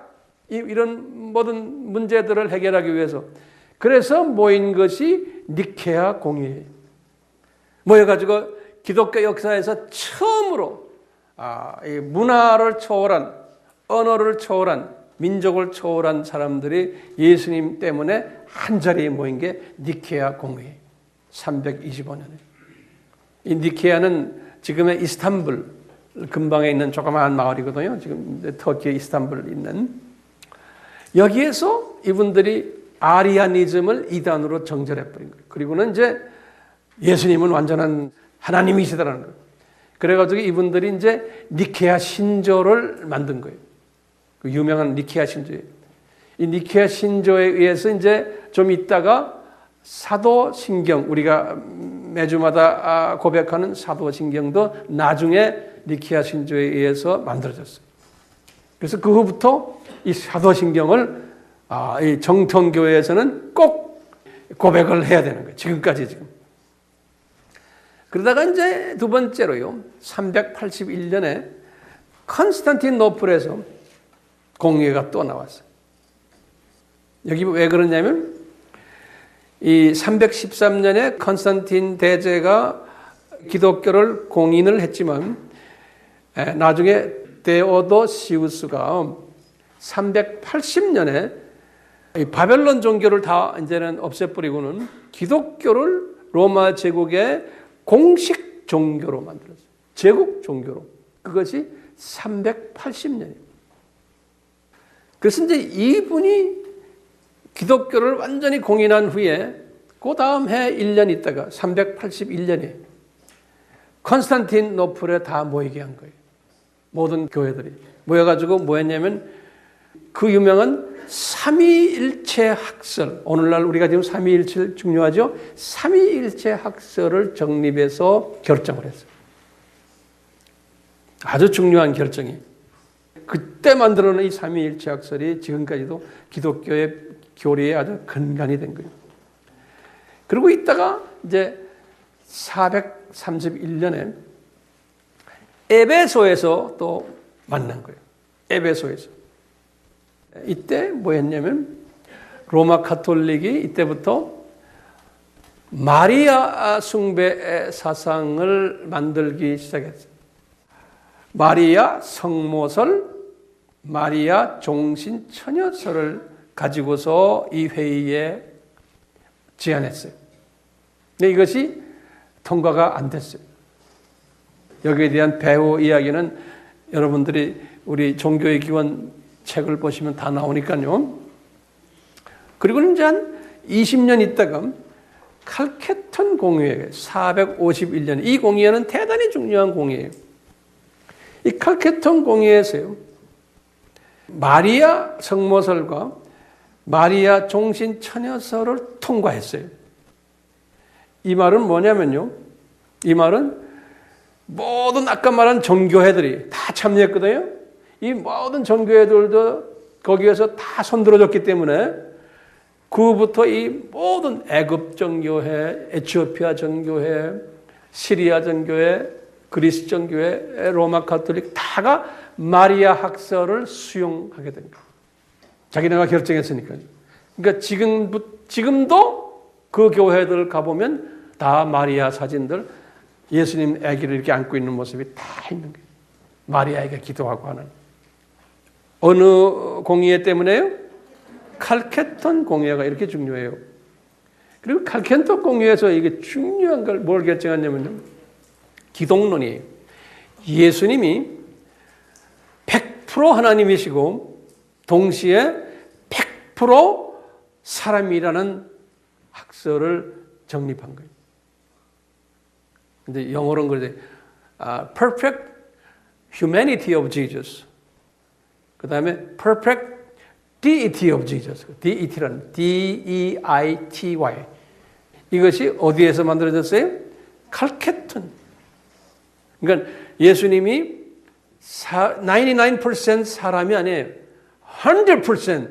이런 모든 문제들을 해결하기 위해서. 그래서 모인 것이 니케아 공의회예요. 모여가지고 기독교 역사에서 처음으로 이 문화를 초월한, 언어를 초월한 민족을 초월한 사람들이 예수님 때문에 한자리에 모인 게 니케아 공회 325년에. 이 니케아는 지금의 이스탄불 근방에 있는 조그마한 마을이거든요. 지금 터키의 이스탄불에 있는. 여기에서 이분들이 아리아니즘을 이단으로 정절해버린 거예요. 그리고는 이제 예수님은 완전한 하나님이시다라는 거예요. 그래가지고 이분들이 이제 니케아 신조를 만든 거예요. 그 유명한 니케아 신조예요. 이 니케아 신조에 의해서 이제 좀 있다가 사도신경, 우리가 매주마다 고백하는 사도신경도 나중에 니케아 신조에 의해서 만들어졌어요. 그래서 그 후부터 이 사도신경을 이 정통교회에서는 꼭 고백을 해야 되는 거예요. 지금까지 지금. 그러다가 이제 두 번째로요. 381년에 컨스탄티노플에서 공회가 또 나왔어요. 여기 왜 그러냐면 이 313년에 컨스탄틴 대제가 기독교를 공인을 했지만 나중에 데오도시우스가 380년에 바벨론 종교를 다 이제는 없애버리고는 기독교를 로마 제국의 공식 종교로 만들었어요. 제국 종교로. 그것이 380년이에요. 그래서 이제 이분이 기독교를 완전히 공인한 후에 그 다음 해 1년 있다가 381년에 컨스탄티노플에 다 모이게 한 거예요. 모든 교회들이 모여가지고 뭐였냐면 그 유명한 삼위일체 학설, 오늘날 우리가 지금 삼위일체 중요하죠? 삼위일체 학설을 정립해서 결정을 했어요. 아주 중요한 결정이. 그때 만들어낸 이 삼위일체 학설이 지금까지도 기독교의 교리에 아주 근간이 된 거예요. 그리고 있다가 이제 431년에 에베소에서 또 만난 거예요. 에베소에서. 이때 뭐 했냐면 로마 가톨릭이 이때부터 마리아 숭배 사상을 만들기 시작했어요. 마리아 성모설, 마리아 종신 처녀설을 가지고서 이 회의에 제안했어요. 근데 이것이 통과가 안 됐어요. 여기에 대한 배후 이야기는 여러분들이 우리 종교의 기원 책을 보시면 다 나오니까요. 그리고는 이제 한 20년 있다가 칼케톤 공의회 451년, 이 공의회는 대단히 중요한 공의회예요. 이 칼케톤 공의회에서요, 마리아 성모설과 마리아 종신 처녀설을 통과했어요. 이 말은 뭐냐면요, 이 말은 모든 아까 말한 종교회들이 다 참여했거든요. 이 모든 종교회들도 거기에서 다 손들어줬기 때문에 그부터 이 모든 애굽 정교회, 에티오피아 정교회, 시리아 정교회, 그리스 정교회, 로마 가톨릭 다가 마리아 학설을 수용하게 된 거예요. 자기네가 결정했으니까요. 그러니까 지금도 그 교회들 가보면 다 마리아 사진들, 예수님 아기를 이렇게 안고 있는 모습이 다 있는 거예요. 마리아에게 기도하고 하는. 어느 공의회 때문에요? 칼케톤 공의회가 이렇게 중요해요. 그리고 칼케톤 공의회에서 이게 중요한 걸 뭘 결정했냐면요, 기독론이에요. 예수님이 100% 하나님이시고 동시에 100% 사람이라는 학설을 정립한 거예요. 근데 영어로는 그러죠. Perfect humanity of Jesus. 그 다음에 perfect deity of Jesus. deity라는 D-E-I-T-Y. 이것이 어디에서 만들어졌어요? 칼케톤. 그러니까 예수님이 99% 사람이 아니에요. 100%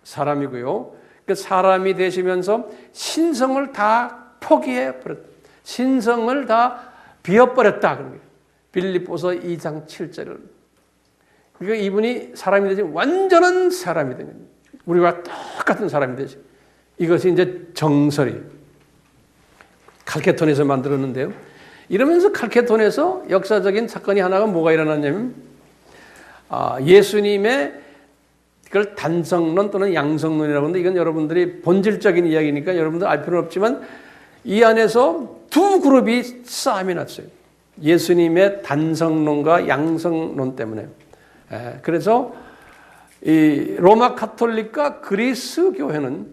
사람이고요. 그 사람이 되시면서 신성을 다 포기해버렸다. 신성을 다 비워버렸다. 그런 거예요. 빌립보서 2장 7절을. 그러니까 이분이 사람이 되지 완전한 사람이 된 거예요. 우리와 똑같은 사람이 되지. 이것이 이제 정설이 칼케톤에서 만들었는데요. 이러면서 칼케톤에서 역사적인 사건이 하나가 뭐가 일어났냐면 예수님의 이걸 단성론 또는 양성론이라고 하는데 이건 여러분들이 본질적인 이야기니까 여러분들 알 필요는 없지만 이 안에서 두 그룹이 싸움이 났어요. 예수님의 단성론과 양성론 때문에. 그래서 이 로마 가톨릭과 그리스 교회는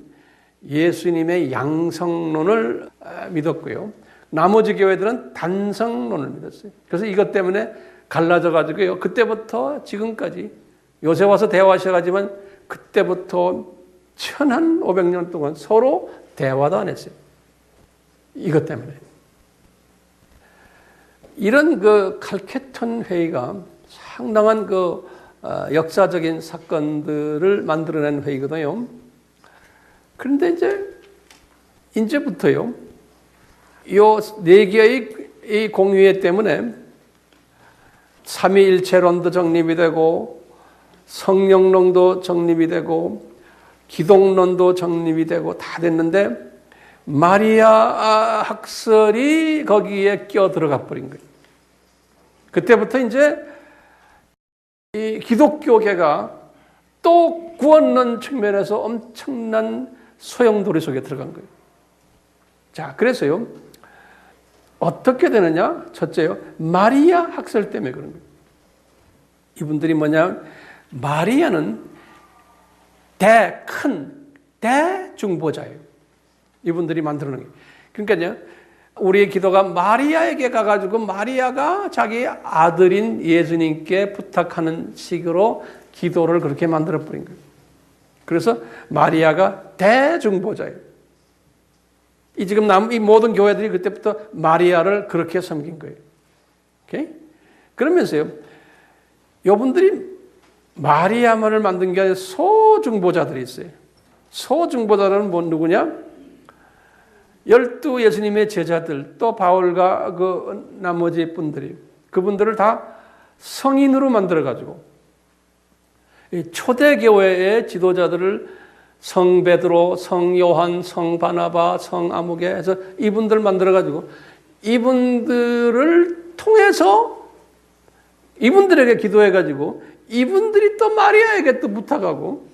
예수님의 양성론을 믿었고요. 나머지 교회들은 단성론을 믿었어요. 그래서 이것 때문에 갈라져 가지고요. 그때부터 지금까지 요새 와서 대화하셔가지만 그때부터 1500년 동안 서로 대화도 안 했어요. 이것 때문에. 이런 그 칼케톤 회의가 상당한 그 역사적인 사건들을 만들어낸 회의거든요. 그런데 이제부터요, 요 네 개의 이 공유회 때문에 삼위일체론도 정립이 되고 성령론도 정립이 되고 기독론도 정립이 되고 다 됐는데 마리아 학설이 거기에 끼어 들어가 버린 거예요. 그때부터 이제 이 기독교계가 또 구원론 측면에서 엄청난 소용돌이 속에 들어간 거예요. 자, 그래서요, 어떻게 되느냐? 첫째요, 마리아 학설 때문에 그런 거예요. 이분들이 뭐냐? 마리아는 큰 대중보자예요. 이분들이 만들어 놓은 게. 그러니까요, 우리의 기도가 마리아에게 가가지고 마리아가 자기 아들인 예수님께 부탁하는 식으로 기도를 그렇게 만들어 버린 거예요. 그래서 마리아가 대중보자예요. 지금 이 모든 교회들이 그때부터 마리아를 그렇게 섬긴 거예요. 오케이? 그러면서요, 여러분들이 마리아만을 만든 게 아니라 소중보자들이 있어요. 소중보자들은 누구냐? 12 예수님의 제자들, 또 바울과 그 나머지 분들이, 그분들을 다 성인으로 만들어가지고, 초대교회의 지도자들을 성 베드로, 성 요한, 성 바나바, 성 아무개 해서 이분들 만들어가지고, 이분들을 통해서 이분들에게 기도해가지고, 이분들이 또 마리아에게 또 부탁하고,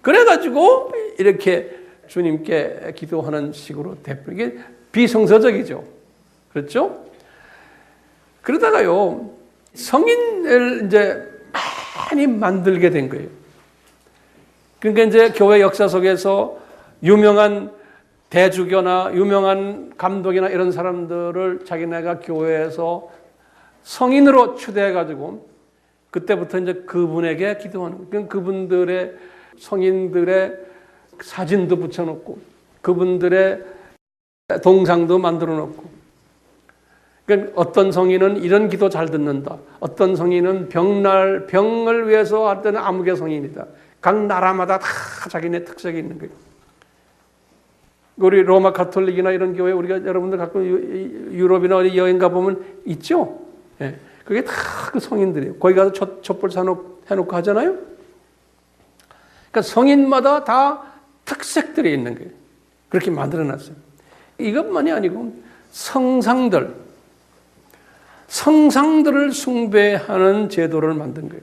그래가지고 이렇게 주님께 기도하는 식으로 돼버린 게 비성서적이죠. 그렇죠? 그러다가요, 성인을 이제 많이 만들게 된 거예요. 그러니까 이제 교회 역사 속에서 유명한 대주교나 유명한 감독이나 이런 사람들을 자기네가 교회에서 성인으로 추대해가지고 그때부터 이제 그분에게 기도하는 거예요. 그분들의 성인들의 사진도 붙여놓고 그분들의 동상도 만들어 놓고, 그러니까 어떤 성인은 이런 기도 잘 듣는다. 어떤 성인은 병을 위해서 할 때는 아무개 성인이다. 각 나라마다 다 자기네 특색이 있는 거예요. 우리 로마 가톨릭이나 이런 교회 우리가 여러분들 가끔 유럽이나 어디 여행 가보면 있죠? 예. 그게 다 그 성인들이에요. 거기 가서 촛불 해놓고 하잖아요? 그러니까 성인마다 다 특색들이 있는 거예요. 그렇게 만들어놨어요. 이것만이 아니고 성상들을 숭배하는 제도를 만든 거예요.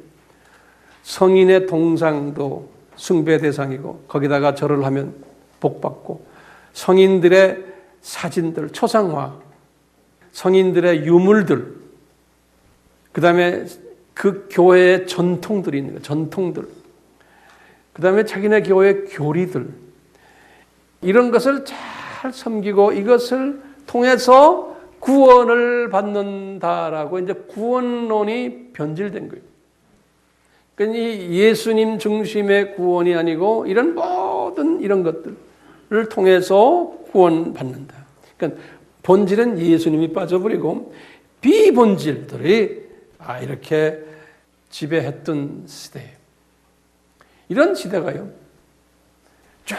성인의 동상도 숭배 대상이고 거기다가 절을 하면 복받고, 성인들의 사진들, 초상화, 성인들의 유물들, 그 다음에 그 교회의 전통들이 있는 거예요. 전통들. 그 다음에 자기네 교회의 교리들. 이런 것을 잘 섬기고 이것을 통해서 구원을 받는다라고 이제 구원론이 변질된 거예요. 그러니까 이 예수님 중심의 구원이 아니고 이런 모든 이런 것들을 통해서 구원받는다. 그러니까 본질은 예수님이 빠져버리고 비본질들이 이렇게 지배했던 시대예요. 이런 시대가요, 쭉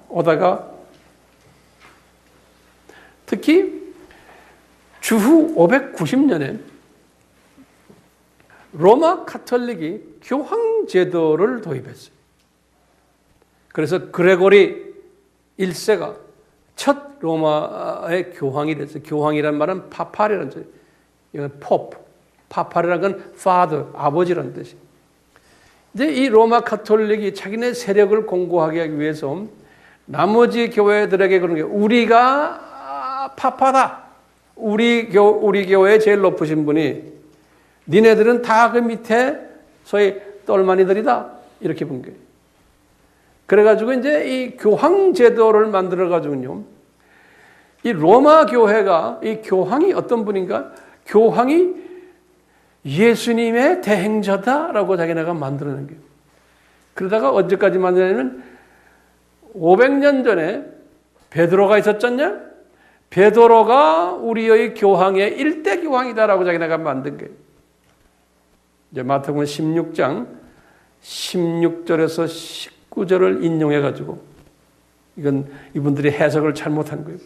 오다가 특히 주후 590년에 로마 가톨릭이 교황 제도를 도입했어요. 그래서 그레고리 1세가 첫 로마의 교황이 됐어요. 교황이란 말은 파파리라는 뜻이에요. 이건 포프. 파파리라는 건 father, 아버지라는 뜻이에요. 이제 이 로마 가톨릭이 자기네 세력을 공고하게 하기 위해서 나머지 교회들에게 그런 게, 우리가 파파다. 우리 교회의 제일 높으신 분이, 니네들은 다 그 밑에 소위 똘마니들이다. 이렇게 본 거예요. 그래가지고 이제 이 교황 제도를 만들어가지고요, 이 로마 교회가, 이 교황이 어떤 분인가? 교황이 예수님의 대행자다라고 자기네가 만들어낸 거예요. 그러다가 언제까지 만드냐면 500년 전에 베드로가 있었잖냐? 베드로가 우리의 교황의 일대 교황이다라고 자기네가 만든 거예요. 이제 마태복음 16장 16절에서 19절을 인용해가지고, 이건 이분들이 해석을 잘못한 거예요.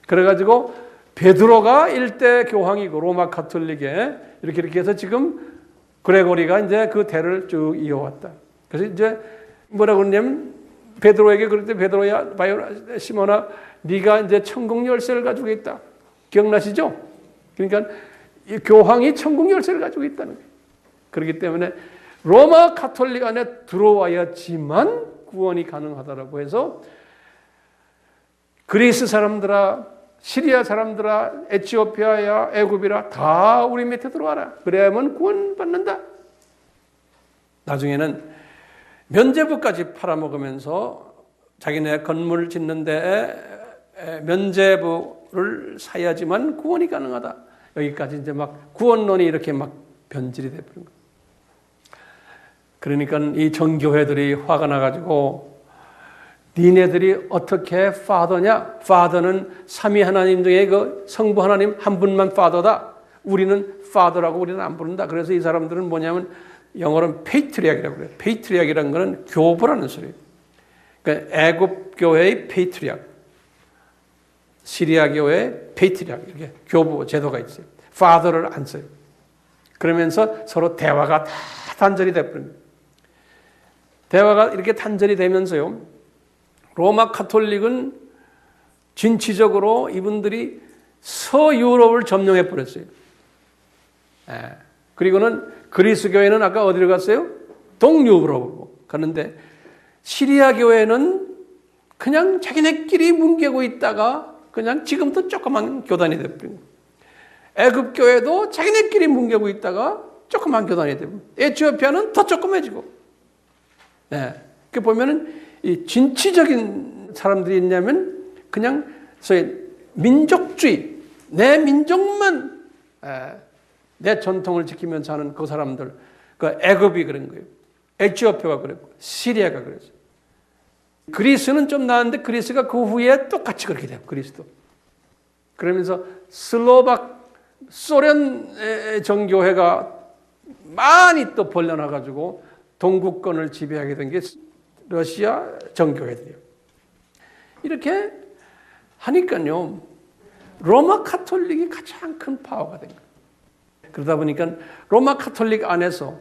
그래가지고 베드로가 일대 교황이고 로마 가톨릭에 이렇게 해서 지금 그레고리가 이제 그 대를 쭉 이어왔다. 그래서 이제 뭐라고 그러냐면, 베드로에게 그럴 때, 베드로야, 바요나, 시몬아, 네가 이제 천국 열쇠를 가지고 있다. 기억나시죠? 그러니까 이 교황이 천국 열쇠를 가지고 있다는 거예요. 그렇기 때문에 로마 가톨릭 안에 들어와야지만 구원이 가능하다라고 해서, 그리스 사람들아, 시리아 사람들아, 에티오피아야, 애굽이라 다 우리 밑에 들어와라. 그래야만 구원받는다. 나중에는 면제부까지 팔아먹으면서 자기네 건물 짓는데 면제부를 사야지만 구원이 가능하다. 여기까지 이제 막 구원론이 이렇게 막 변질이 돼버린 거예요. 그러니까 이 정교회들이 화가 나가지고, 니네들이 어떻게 파더냐? 파더는 삼위 하나님 중에 그 성부 하나님 한 분만 파더다. 우리는 파더라고 우리는 안 부른다. 그래서 이 사람들은 뭐냐면, 영어로는 페이트리악이라고 그래요. 페이트리악이라는 것은 교부라는 소리예요. 그러니까 애굽 교회의 페이트리악, 시리아 교회의 페이트리악, 이렇게 교부 제도가 있어요. 파더를 안 써요. 그러면서 서로 대화가 다 단절이 돼버립니다. 대화가 이렇게 단절이 되면서요, 로마 가톨릭은 진취적으로 이분들이 서유럽을 점령해 버렸어요. 그리고는 그리스 교회는 아까 어디로 갔어요? 동유럽으로 가는데, 시리아 교회는 그냥 자기네끼리 뭉개고 있다가 그냥 지금도 조그만 교단이 돼버린 거예요. 애굽 교회도 자기네끼리 뭉개고 있다가 조그만 교단이 되고, 에티오피아는 더 조그매지고. 그 보면은 이 진취적인 사람들이 있냐면, 그냥 소위 민족주의, 내 민족만, 내 전통을 지키면서 하는 그 사람들, 그 애굽이 그런 거예요. 에티오피아가 그랬고, 시리아가 그랬어요. 그리스는 좀 나았는데, 그리스가 그 후에 똑같이 그렇게 돼요. 그리스도. 그러면서 소련 정교회가 많이 또 벌려나가지고 동구권을 지배하게 된 게 러시아 정교회들이에요. 이렇게 하니까요, 로마 가톨릭이 가장 큰 파워가 된 거예요. 그러다 보니까 로마 가톨릭 안에서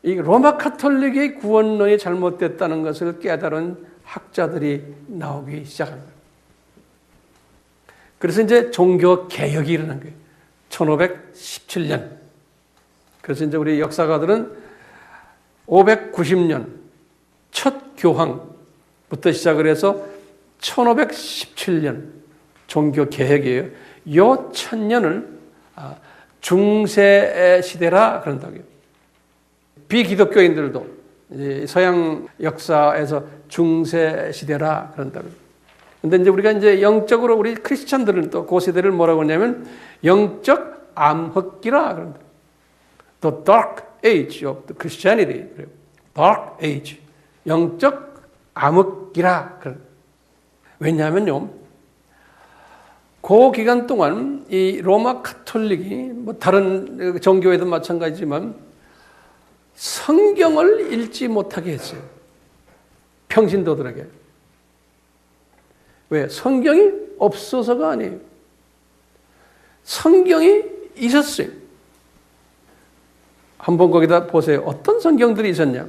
이 로마 가톨릭의 구원론이 잘못됐다는 것을 깨달은 학자들이 나오기 시작한 거예요. 그래서 이제 종교 개혁이 일어난 거예요. 1517년. 그래서 이제 우리 역사가들은 590년 첫 교황부터 시작을 해서 1517년 종교 개혁이에요. 요 1000년을 중세 시대라 그런다고요. 비기독교인들도 서양 역사에서 중세 시대라 그런다고요. 근데 이제 우리가 이제 영적으로 우리 크리스천들은 또 그 시대를 뭐라고 하냐면 영적 암흑기라 그런다. The dark age of the Christianity. dark age. 영적 암흑기라 그런. 왜냐하면요, 그 기간 동안 이 로마 가톨릭이 뭐 다른 종교에도 마찬가지지만 성경을 읽지 못하게 했어요. 평신도들에게. 왜? 성경이 없어서가 아니에요. 성경이 있었어요. 한번 거기다 보세요. 어떤 성경들이 있었냐?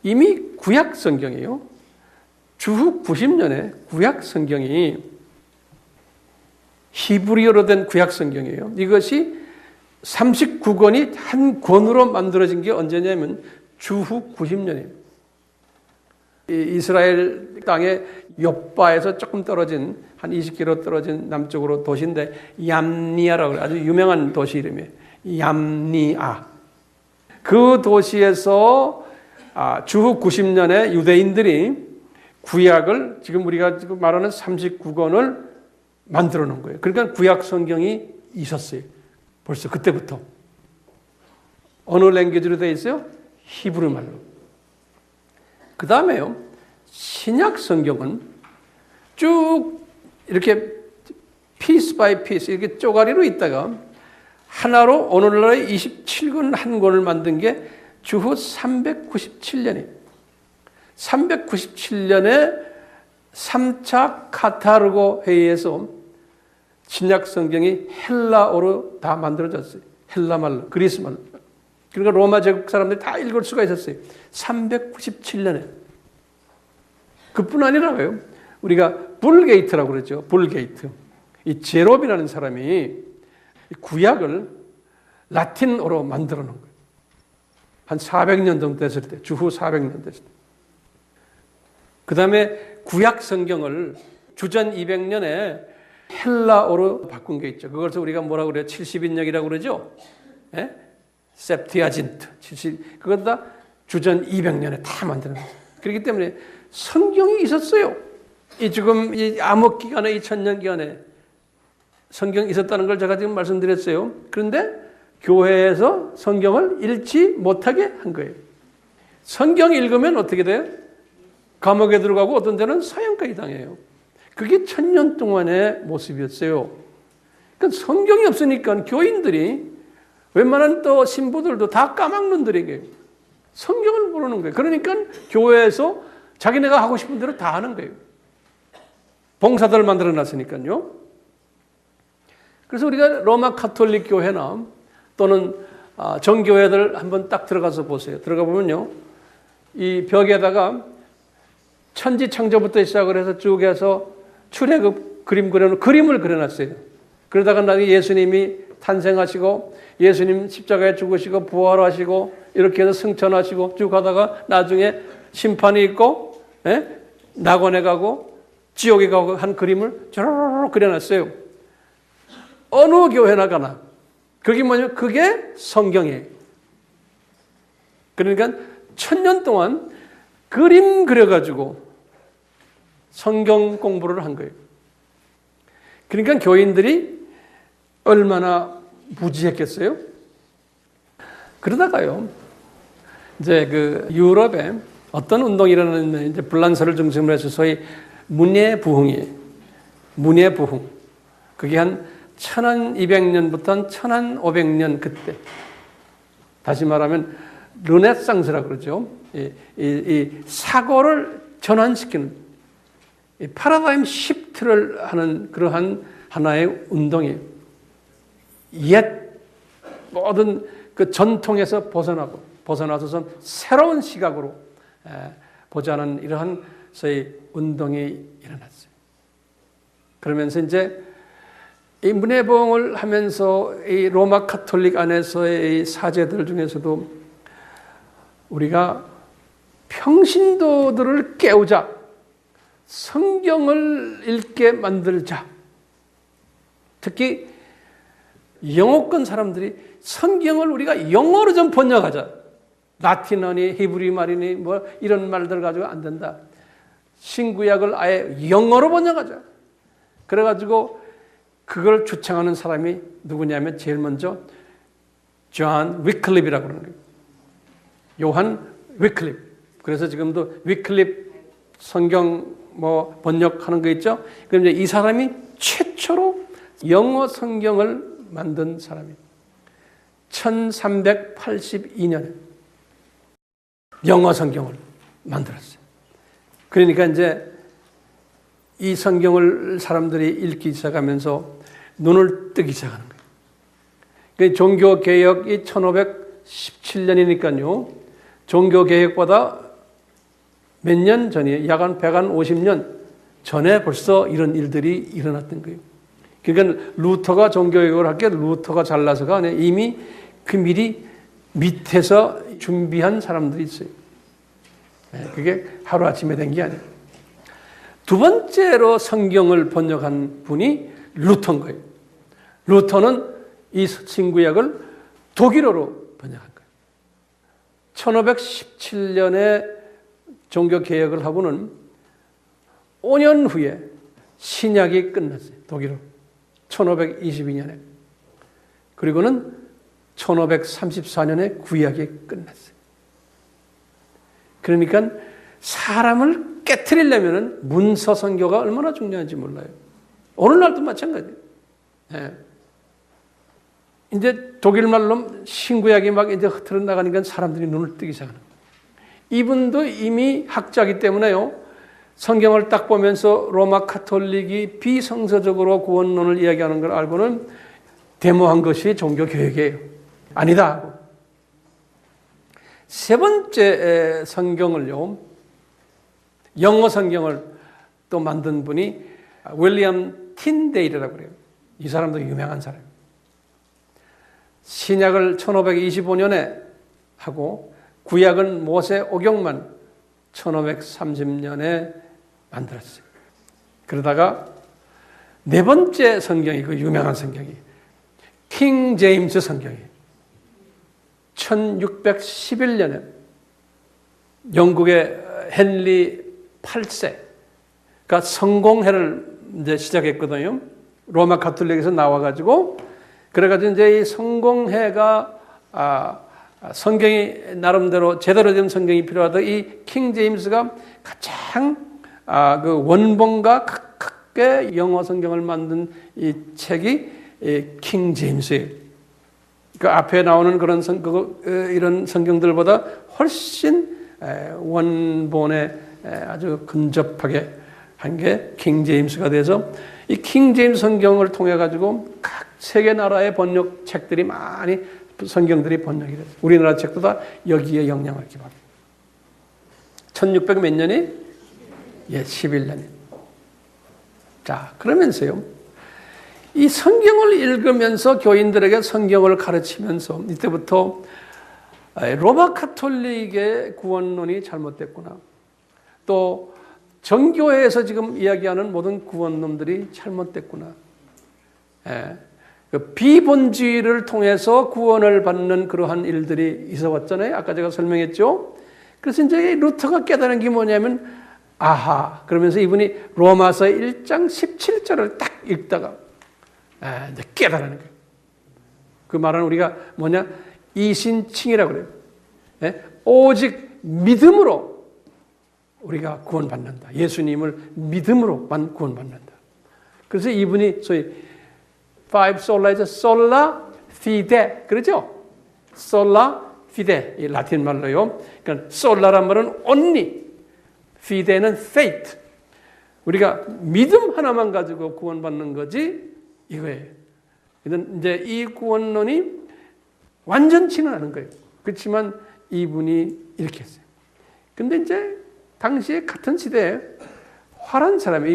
이미 구약 성경이에요. 주후 90년에 구약 성경이 히브리어로 된 구약 성경이에요. 이것이 39권이 한 권으로 만들어진 게 언제냐면 주후 90년이에요. 이스라엘 땅의 욥바에서 조금 떨어진 한 20km 떨어진 남쪽으로 도시인데 얌니아라고 아주 유명한 도시 이름이에요. 얌니아. 그 도시에서 주후 90년에 유대인들이 구약을 지금 우리가 지금 말하는 39권을 만들어 놓은 거예요. 그러니까 구약 성경이 있었어요. 벌써 그때부터. 어느 랭귀지로 되어 있어요? 히브리 말로. 그 다음에요. 신약 성경은 쭉 이렇게 피스 바이 피스 이렇게 쪼가리로 있다가 하나로 오늘날의 27권 한 권을 만든 게 주후 397년이에요. 397년에 3차 카타르고 회의에서 신약 성경이 헬라어로 다 만들어졌어요. 헬라 말로, 그리스 말로. 그러니까 로마 제국 사람들이 다 읽을 수가 있었어요. 397년에. 그뿐 아니라고요. 우리가 불게이트라고 그러죠. 불게이트. 이 제롭이라는 사람이 구약을 라틴어로 만들어 놓은 거예요. 한 400년 정도 됐을 때, 주후 400년 됐을 때. 그 다음에 구약 성경을 주전 200년에 헬라어로 바꾼 게 있죠. 그것을 우리가 뭐라고 그래요? 70인역이라고 그러죠? 예? septuagin트. 그것 다 주전 200년에 다 만들어놨어요. 그렇기 때문에 성경이 있었어요. 지금 이 암흑 기간에, 2000년 기간에 성경이 있었다는 걸 제가 지금 말씀드렸어요. 그런데 교회에서 성경을 읽지 못하게 한 거예요. 성경 읽으면 어떻게 돼요? 감옥에 들어가고 어떤 데는 사형까지 당해요. 그게 1000년 동안의 모습이었어요. 그러니까 성경이 없으니까 교인들이 웬만한 또 신부들도 다 까막눈들에게 성경을 모르는 거예요. 그러니까 교회에서 자기네가 하고 싶은 대로 다 하는 거예요. 봉사들 만들어 놨으니까요. 그래서 우리가 로마 가톨릭 교회나 또는 정교회들 한번 딱 들어가서 보세요. 들어가 보면요. 이 벽에다가 천지 창조부터 시작을 해서 쭉 해서 출애굽 그림 그려놓은 그림을 그려놨어요. 그러다가 나중에 예수님이 탄생하시고 예수님 십자가에 죽으시고 부활하시고 이렇게 해서 승천하시고 쭉 하다가 나중에 심판이 있고 낙원에 가고 지옥에 가고 한 그림을 쩌르르 그려놨어요. 어느 교회나 가나 그게 뭐냐면 그게 성경이에요. 그러니까 1000년 동안 그림 그려가지고 성경 공부를 한 거예요. 그러니까 교인들이 얼마나 무지했겠어요? 그러다가요, 이제 그 유럽에 어떤 운동이 일어났냐면 이제 불란서를 중심으로 해서 소위 문예부흥이에요. 문예부흥. 그게 한 1200년부터 1500년 그때. 다시 말하면 르네상스라고 그러죠. 이 사고를 전환시키는 이 파라다임 시프트를 하는 그러한 하나의 운동이에요. 옛 모든 그 전통에서 벗어나서선 새로운 시각으로 보자는 이러한 소위 운동이 일어났어요. 그러면서 이제 이 문예부흥을 하면서 이 로마 가톨릭 안에서의 이 사제들 중에서도 우리가 평신도들을 깨우자, 성경을 읽게 만들자. 특히 영어권 사람들이 성경을 우리가 영어로 좀 번역하자. 라틴어니 히브리 말이니 뭐 이런 말들 가지고 안 된다. 신구약을 아예 영어로 번역하자. 그래가지고 그걸 주창하는 사람이 누구냐면 제일 먼저 존 위클립이라고 그러는 거예요. 요한 위클립. 그래서 지금도 위클립 성경 뭐 번역하는 거 있죠. 그럼 이제 이 사람이 최초로 영어 성경을 만든 사람이에요. 1382년에 영어 성경을 만들었어요. 그러니까 이제 이 성경을 사람들이 읽기 시작하면서 눈을 뜨기 시작하는 거예요. 그러니까 종교개혁이 1517년이니까요. 종교개혁보다 몇 년 전이에요. 약 한 150년 전에 벌써 이런 일들이 일어났던 거예요. 그러니까 루터가 종교개혁을 할 게 루터가 잘나서가 아니라 이미 그 미리 밑에서 준비한 사람들이 있어요. 그게 하루아침에 된 게 아니에요. 두 번째로 성경을 번역한 분이 루터인 거예요. 루터는 이 신구약을 독일어로 번역한 거예요. 1517년에 종교개혁을 하고는 5년 후에 신약이 끝났어요. 독일어. 1522년에. 그리고는 1534년에 구약이 끝났어요. 그러니까 사람을 깨트리려면 문서 선교가 얼마나 중요한지 몰라요. 오늘날도 마찬가지예요. 네. 이제 독일말로 신구약이 막 이제 흐트러 나가니까 사람들이 눈을 뜨기 시작하는 거예요. 이분도 이미 학자이기 때문에요. 성경을 딱 보면서 로마 카톨릭이 비성서적으로 구원론을 이야기하는 걸 알고는 데모한 것이 종교 교육이에요. 아니다. 세 번째 성경을요, 영어 성경을 또 만든 분이 윌리엄 틴데일이라고 그래요. 이 사람도 유명한 사람이에요. 신약을 1525년에 하고 구약은 모세 오경만 1530년에 만들었어요. 그러다가 네 번째 성경이 그 유명한 성경이 킹 제임스 성경이에요. 1611년에 영국의 헨리 8세가 성공회를 이제 시작했거든요. 로마 가톨릭에서 나와가지고 그래가지고 이제 이 성공회가 성경이 나름대로 제대로 된 성경이 필요하다. 이 킹 제임스가 가장 그 원본과 가깝게 영어 성경을 만든 이 책이 킹 제임스예요. 그 앞에 나오는 그런 이런 성경들보다 훨씬 원본에 아주 근접하게 한 게 킹 제임스가 돼서 이 킹 제임스 성경을 통해 가지고 각 세계 나라의 번역 책들이 많이 성경들이 번역이 됐어요. 우리나라 책도 다 여기에 영향을 기반합니다. 1600 몇 년이? 11년이. 자, 그러면서요. 이 성경을 읽으면서 교인들에게 성경을 가르치면서 이때부터 로마 카톨릭의 구원론이 잘못됐구나. 또 정교회에서 지금 이야기하는 모든 구원론들이 잘못됐구나. 그 비본주의를 통해서 구원을 받는 그러한 일들이 있어 왔잖아요. 아까 제가 설명했죠. 그래서 이제 루터가 깨달은 게 뭐냐면 아하 그러면서 이분이 로마서 1장 17절을 딱 읽다가 이제 깨달은 거예요. 그 말은 우리가 뭐냐 이신칭이라고 그래요. 오직 믿음으로 우리가 구원받는다. 예수님을 믿음으로만 구원받는다. 그래서 이분이 소위 five sola, sola fide, 그렇죠? sola fide, 이 라틴 말로요. 그러니까 sol라란 말은 only, fide는 faith. 우리가 믿음 하나만 가지고 구원받는 거지 이거예요. 이제 이 구원론이 완전치는 않은 거예요. 그렇지만 이분이 이렇게 했어요. 근데 이제 당시에 같은 시대에 화란 사람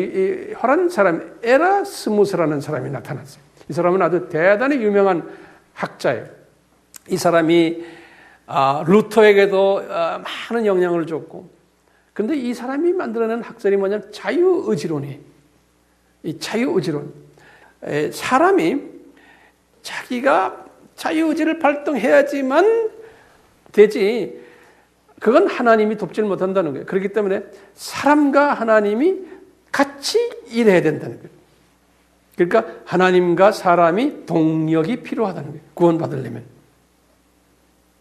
에라스무스라는 사람이 나타났어요. 이 사람은 아주 대단히 유명한 학자예요. 이 사람이 루터에게도 많은 영향을 줬고, 근데 이 사람이 만들어낸 학설이 뭐냐면 자유의지론이에요. 이 자유의지론. 사람이 자기가 자유의지를 발동해야지만 되지, 그건 하나님이 돕지를 못한다는 거예요. 그렇기 때문에 사람과 하나님이 같이 일해야 된다는 거예요. 그러니까 하나님과 사람이 동력이 필요하다는 거예요. 구원받으려면.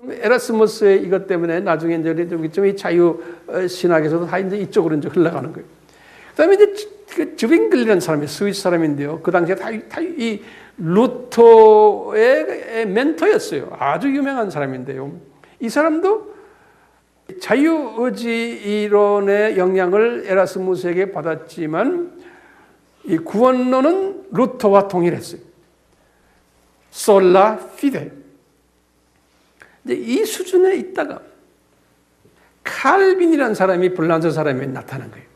에라스무스의 이것 때문에 나중에 이제 좀 이 자유 신학에서도 다 이제 이쪽으로 이제 흘러가는 거예요. 그다음에 이제 그 주빙글이라는 사람이 스위스 사람인데요. 그 당시에 다 이 루터의 멘토였어요. 아주 유명한 사람인데요. 이 사람도 자유의지 이론의 영향을 에라스무스에게 받았지만 이 구원론은 루터와 동일했어요. 솔라 피데. 이제 이 수준에 있다가 칼빈이라는 사람이 불란서 사람이 나타난 거예요.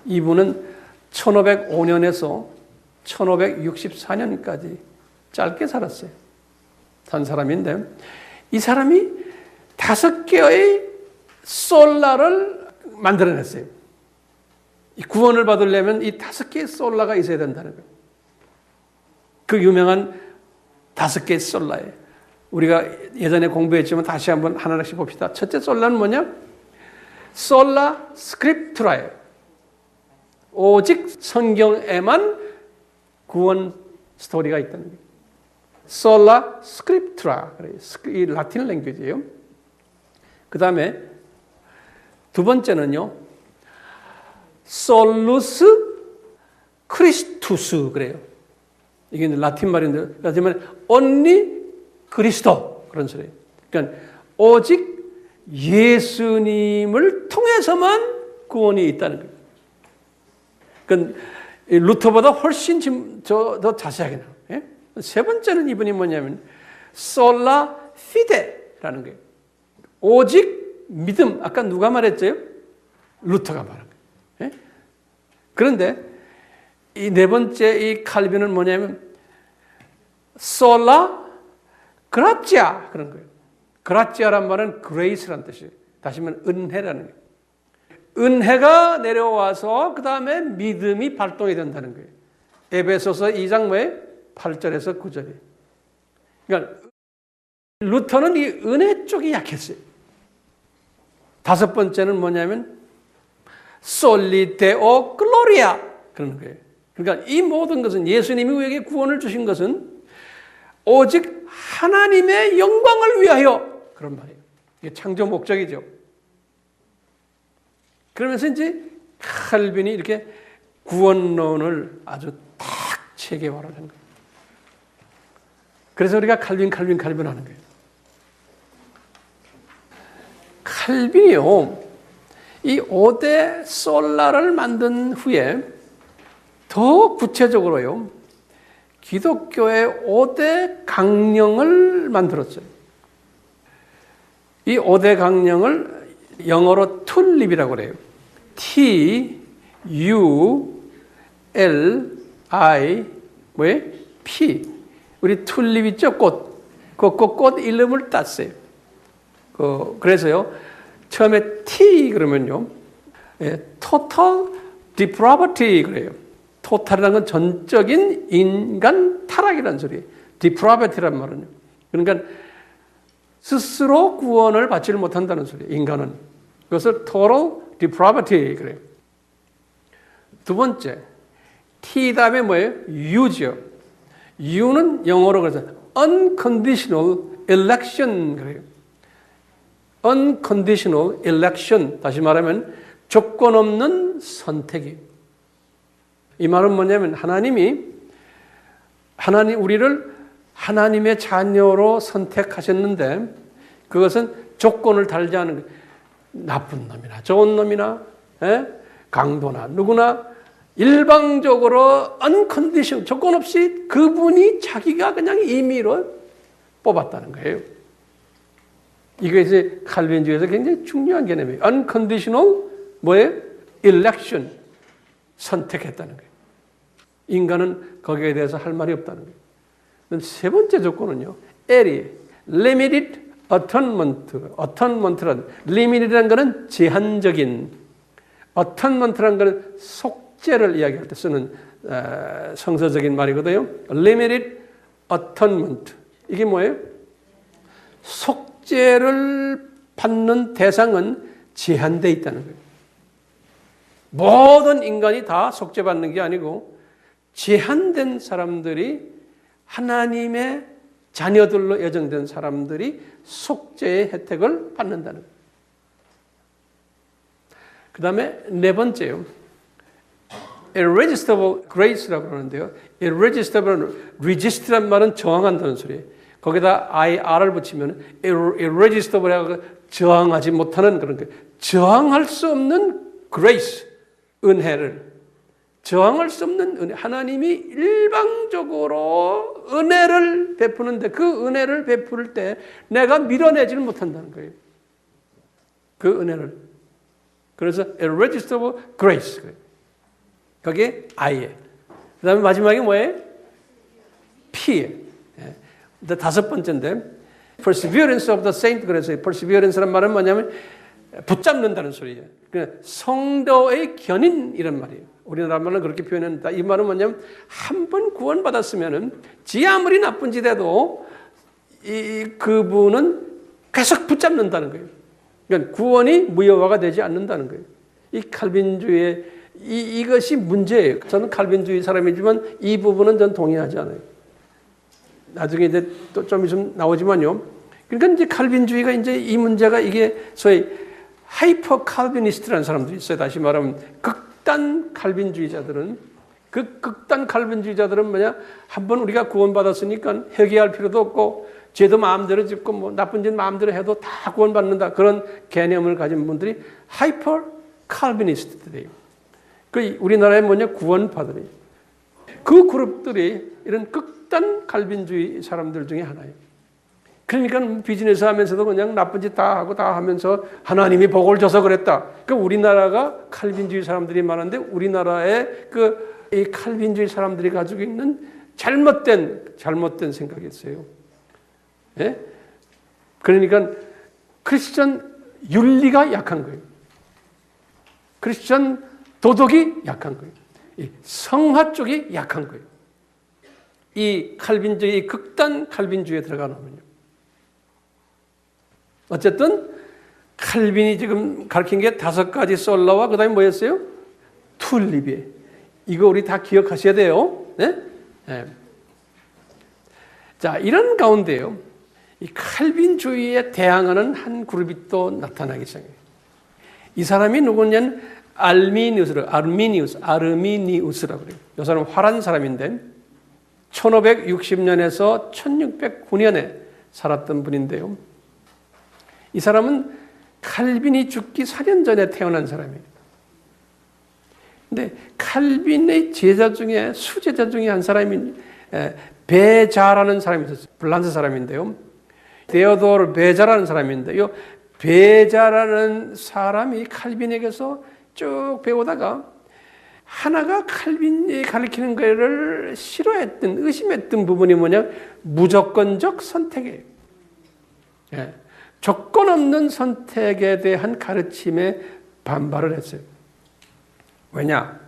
이분은 1505년에서 1564년까지 짧게 살았어요. 산 사람인데 이 사람이 5개의 솔라를 만들어냈어요. 이 구원을 받으려면 이 5개의 솔라가 있어야 된다는 거예요. 그 유명한 5개의 솔라예요. 우리가 예전에 공부했지만 다시 한번 하나씩 봅시다. 첫째 솔라는 뭐냐? 솔라 스크립투라예요. 오직 성경에만 구원 스토리가 있다는 거예요. 솔라 스크립투라, 이 라틴 랭귀지예요. 그 다음에 두 번째는요, 솔루스 크리스투스 그래요. 이게 라틴 말인데, 하지만 only 그리스도 그런 소리예요. 그러니까 오직 예수님을 통해서만 구원이 있다는 거예요. 그러니까 루터보다 훨씬 더 자세하게 나와요. 예? 세 번째는 이분이 뭐냐면 솔라 피데라는 거예요. 오직 믿음. 아까 누가 말했죠? 루터가 말한 거예요. 예? 그런데 이 네 번째 이 칼빈은 뭐냐면 솔라 그라치아 그런 거예요. 그라치아란 말은 그레이스란 뜻이에요. 다시 말하면 은혜라는 거예요. 은혜가 내려와서 그 다음에 믿음이 발동이 된다는 거예요. 에베소서 2장 뭐에 8절에서 9절이에요. 그러니까 루터는 이 은혜 쪽이 약했어요. 다섯 번째는 뭐냐면 솔리 데오 글로리아 그런 거예요. 그러니까 이 모든 것은 예수님이 우리에게 구원을 주신 것은 오직 하나님의 영광을 위하여 그런 말이에요. 이게 창조 목적이죠. 그러면서 이제 칼빈이 이렇게 구원론을 아주 딱 체계화를 한 거예요. 그래서 우리가 칼빈 하는 거예요. 칼빈이요, 이 5대 솔라를 만든 후에 더 구체적으로요, 기독교의 5대 강령을 만들었어요. 이 5대 강령을 영어로 툴립이라고 그래요. T, U, L, I, 뭐예요? P. 우리 툴립 있죠? 꽃. 꽃 이름을 땄어요. 그래서요, 처음에 T 그러면요, Total Depravity 그래요. 토탈이라는 건 전적인 인간 타락이라는 소리예요. Depravity란 말은요. 그러니까 스스로 구원을 받지를 못한다는 소리예요. 인간은. 그것을 Total Depravity 그래요. 두 번째, T 다음에 뭐예요? U죠. U는 영어로 그래서 Unconditional Election 그래요. Unconditional Election, 다시 말하면 조건 없는 선택이에요. 이 말은 뭐냐면 우리를 하나님의 자녀로 선택하셨는데 그것은 조건을 달지 않은 거예요. 나쁜 놈이나 좋은 놈이나 강도나 누구나 일방적으로 unconditional, 조건 없이 그분이 자기가 그냥 임의로 뽑았다는 거예요. 이게 이제 칼빈주의에서 굉장히 중요한 개념이에요. unconditional 뭐예요? election, 선택했다는 거예요. 인간은 거기에 대해서 할 말이 없다는 거예요. 세 번째 조건은요, L이 limited atonement라는, limited라는 것은 제한적인, atonement라는 것은 속죄를 이야기할 때 쓰는 성서적인 말이거든요. limited atonement, 이게 뭐예요? 속죄를 받는 대상은 제한되어 있다는 거예요. 모든 인간이 다 속죄받는 게 아니고 제한된 사람들이, 하나님의 자녀들로 예정된 사람들이 속죄의 혜택을 받는다는 거예요. 그 다음에 네 번째요, irresistible grace라고 그러는데요. irresistible, resist란 말은 저항한다는 소리예요. 거기다 IR을 붙이면 irresistible하고 저항하지 못하는 그런 거예요. 저항할 수 없는 grace, 은혜를, 저항할 수 없는 은혜, 하나님이 일방적으로 은혜를 베푸는데 그 은혜를 베풀 때 내가 밀어내지를 못한다는 거예요. 그 은혜를. 그래서 irresistible grace. 거기에 I에. 그 다음에 마지막에 뭐예요? P에. 다섯 번째인데 perseverance of the saint 그래서 perseverance란 말은 뭐냐면 붙잡는다는 소리예요. 그러니까 성도의 견인 이런 말이에요. 우리나라 말로 그렇게 표현합니다. 이 말은 뭐냐면 한 번 구원받았으면은 지 아무리 나쁜 짓 해도 그분은 계속 붙잡는다는 거예요. 그러니까 구원이 무효화가 되지 않는다는 거예요. 이 칼빈주의 이것이 문제예요. 저는 칼빈주의 사람이지만 이 부분은 전 동의하지 않아요. 나중에 이제 또 좀 있으면 나오지만요. 그러니까 이제 칼빈주의가 이제 이 문제가 이게 소위 하이퍼 칼비니스트라는 사람들이 있어요. 다시 말하면 극단 칼빈주의자들은 극단 칼빈주의자들은 뭐냐? 한번 우리가 구원받았으니까 회개할 필요도 없고 죄도 마음대로 짓고 뭐 나쁜 짓 마음대로 해도 다 구원받는다. 그런 개념을 가진 분들이 하이퍼 칼비니스트들이에요. 그 우리나라에 뭐냐? 구원파들이. 그 그룹들이 이런 극단 칼빈주의 사람들 중에 하나예요. 그러니까 비즈니스 하면서도 그냥 나쁜 짓 다 하고 다 하면서 하나님이 복을 줘서 그랬다. 그 우리나라가 칼빈주의 사람들이 많은데 우리나라에 이 칼빈주의 사람들이 가지고 있는 잘못된 생각이 있어요. 예? 그러니까 크리스천 윤리가 약한 거예요. 크리스천 도덕이 약한 거예요. 이 성화 쪽이 약한 거예요. 이 칼빈주의, 극단 칼빈주의에 들어가 놓으면요. 어쨌든 칼빈이 지금 가르친 게 5가지 솔라와 그 다음에 뭐였어요? 툴립이에요. 이거 우리 다 기억하셔야 돼요. 네? 네. 자, 이런 가운데요. 이 칼빈주의에 대항하는 한 그룹이 또 나타나기 시작해요. 이 사람이 누구냐면 아르미니우스라고 그래요. 이 사람은 화란 사람인데 1560년에서 1609년에 살았던 분인데요. 이 사람은 칼빈이 죽기 4년 전에 태어난 사람이에요. 근데 칼빈의 제자 중에 수제자 중에 한 사람이 베자라는 사람이 있었어요. 블란스 사람인데요. 데오도르 베자라는 사람인데요. 베자라는 사람이 칼빈에게서 쭉 배우다가 하나가 칼빈이 가르치는 것을 싫어했던, 의심했던 부분이 뭐냐? 무조건적 선택이에요. 예. 조건 없는 선택에 대한 가르침에 반발을 했어요. 왜냐?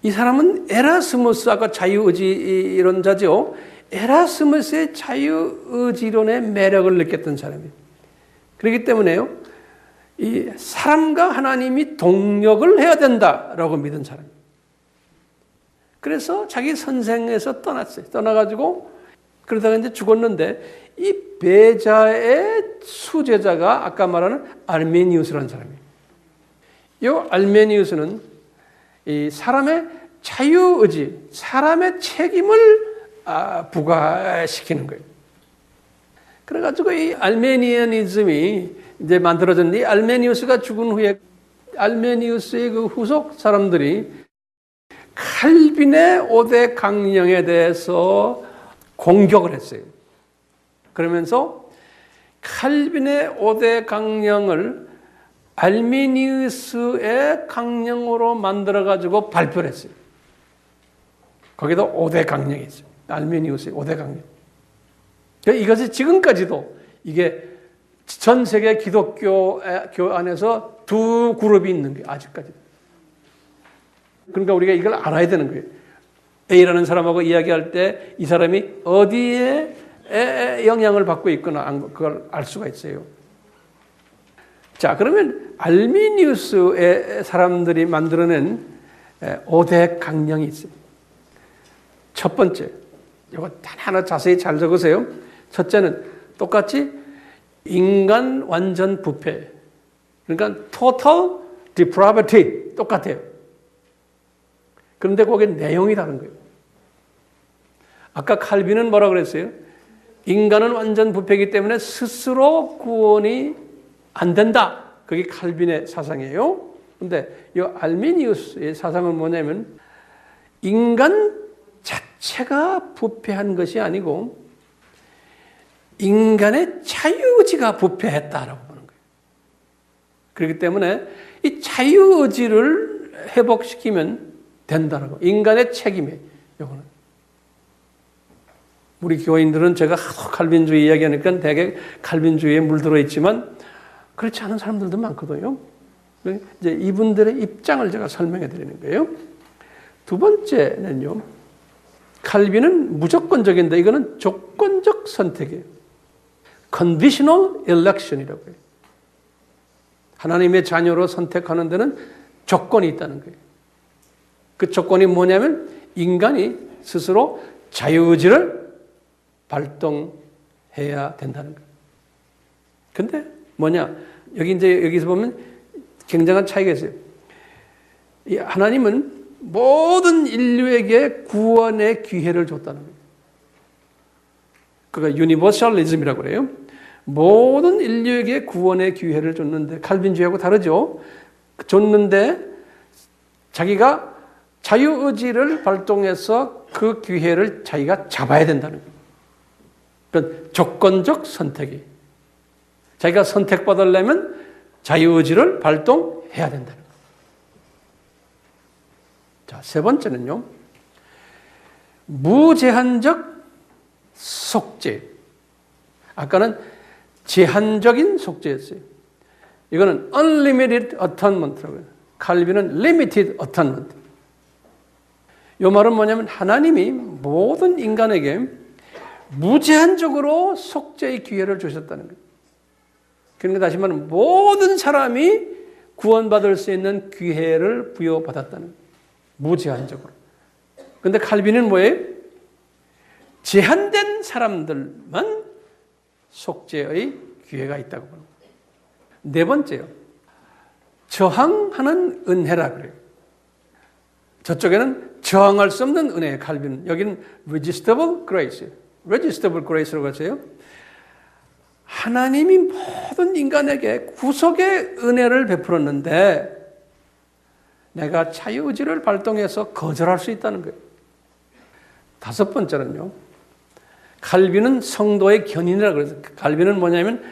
이 사람은 에라스무스하고 자유의지론자죠. 에라스무스의 자유의지론의 매력을 느꼈던 사람이에요. 그렇기 때문에요. 이 사람과 하나님이 동력을 해야 된다라고 믿은 사람이에요. 그래서 자기 선생에서 떠났어요. 떠나가지고 그러다가 이제 죽었는데 이 베자의 수제자가 아까 말하는 알메니우스라는 사람이에요. 이 알메니우스는 이 사람의 자유의지, 사람의 책임을 부과시키는 거예요. 그래가지고 이 알메니아니즘이 이제 만들어졌는데 이 알메니우스가 죽은 후에 알메니우스의 그 후속 사람들이 칼빈의 5대 강령에 대해서 공격을 했어요. 그러면서 칼빈의 5대 강령을 알메니우스의 강령으로 만들어가지고 발표를 했어요. 거기도 5대 강령이 있어요. 알메니우스의 5대 강령. 이것이 지금까지도 이게 전 세계 기독교 안에서 두 그룹이 있는 게 아직까지도. 그러니까 우리가 이걸 알아야 되는 거예요. A라는 사람하고 이야기할 때 이 사람이 어디에 영향을 받고 있거나 그걸 알 수가 있어요. 자, 그러면 알미니우스의 사람들이 만들어낸 5대 강령이 있어요. 첫 번째, 이거 하나 자세히 잘 적으세요. 첫째는 똑같이 인간 완전 부패. 그러니까 total depravity 똑같아요. 그런데 거기에 내용이 다른 거예요. 아까 칼빈은 뭐라 그랬어요? 인간은 완전 부패이기 때문에 스스로 구원이 안 된다. 그게 칼빈의 사상이에요. 그런데 이 알미니우스의 사상은 뭐냐면 인간 자체가 부패한 것이 아니고 인간의 자유의지가 부패했다라고 보는 거예요. 그렇기 때문에 이 자유의지를 회복시키면 된다라고. 인간의 책임이에요. 이거는. 우리 교인들은 제가 하도 칼빈주의 이야기하니까 되게 칼빈주의에 물들어 있지만 그렇지 않은 사람들도 많거든요. 이제 이분들의 입장을 제가 설명해 드리는 거예요. 두 번째는요. 칼빈은 무조건적인데 이거는 조건적 선택이에요. Conditional election이라고 해요. 하나님의 자녀로 선택하는 데는 조건이 있다는 거예요. 그 조건이 뭐냐면 인간이 스스로 자유의지를 발동해야 된다는 거예요. 근데 뭐냐? 여기서 보면 굉장한 차이가 있어요. 하나님은 모든 인류에게 구원의 기회를 줬다는 거예요. 그가 유니버셜리즘이라고 그래요. 모든 인류에게 구원의 기회를 줬는데 칼빈주의하고 다르죠. 줬는데 자기가 자유의지를 발동해서 그 기회를 자기가 잡아야 된다는 거예요. 그러니까 조건적 선택이. 자기가 선택받으려면 자유의지를 발동해야 된다는 거예요. 자, 세 번째는요. 무제한적 속죄. 아까는 제한적인 속죄였어요. 이거는 unlimited atonement라고 해요. 칼빈은 limited atonement. 이 말은 뭐냐면 하나님이 모든 인간에게 무제한적으로 속죄의 기회를 주셨다는 거예요. 그러니까 다시 말하면 모든 사람이 구원받을 수 있는 기회를 부여받았다는 거예요. 무제한적으로. 그런데 칼빈은 뭐예요? 제한된 사람들만 속죄의 기회가 있다고 봅니다. 네 번째요. 저항하는 은혜라 그래요. 저쪽에는 저항할 수 없는 은혜, 칼빈은. 여기는 resistible grace. resistible grace라고 하세요. 하나님이 모든 인간에게 구속의 은혜를 베풀었는데 내가 자유의지를 발동해서 거절할 수 있다는 거예요. 다섯 번째는요. 칼빈은 성도의 견인이라고 그래서 칼빈은 뭐냐면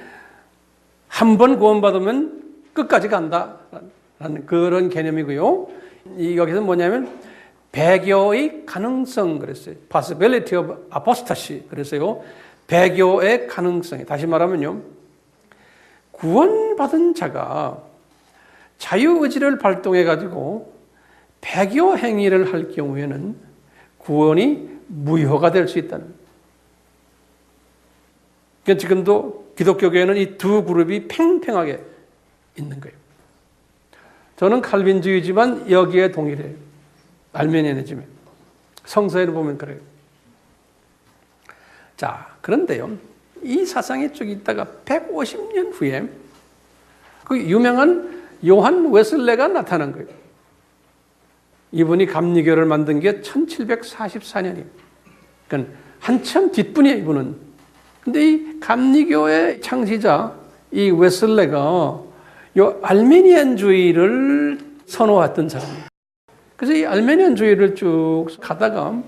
한 번 구원받으면 끝까지 간다라는 그런 개념이고요. 여기서 뭐냐면 배교의 가능성 그랬어요. possibility of apostasy 그랬어요. 배교의 가능성이. 다시 말하면요. 구원받은 자가 자유의지를 발동해가지고 배교 행위를 할 경우에는 구원이 무효가 될 수 있다는 거예요. 그러니까 지금도 기독교계에는 이 두 그룹이 팽팽하게 있는 거예요. 저는 칼빈주의지만 여기에 동일해요. 알메니아니즘에. 성서에는 보면 그래요. 자, 그런데요. 이 사상이 쭉 있다가 150년 후에 그 유명한 요한 웨슬레가 나타난 거예요. 이분이 감리교를 만든 게 1744년이에요. 그러니까 한참 뒷분이에요, 이분은. 근데 이 감리교의 창시자, 이 웨슬레가 요 알메니안주의를 선호했던 사람이에요. 그래서 이 알메니안주의를 쭉 가다가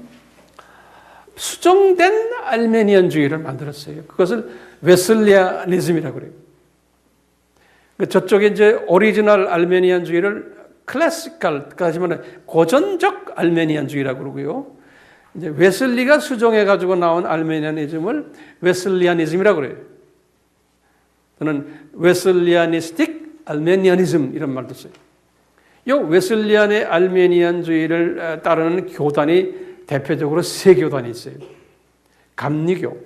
수정된 알메니안주의를 만들었어요. 그것을 웨슬리아니즘이라고 그래요. 저쪽에 이제 오리지널 알메니안주의를 클래시컬, 하지만 고전적 알메니안주의라고 그러고요. 이제 웨슬리가 수정해가지고 나온 알메니아니즘을 웨슬리아니즘이라고 그래요. 저는 웨슬리아니스틱 알메니아니즘 이런 말도 써요. 이 웨슬리안의 알메니안주의를 따르는 교단이 대표적으로 세 교단이 있어요. 감리교,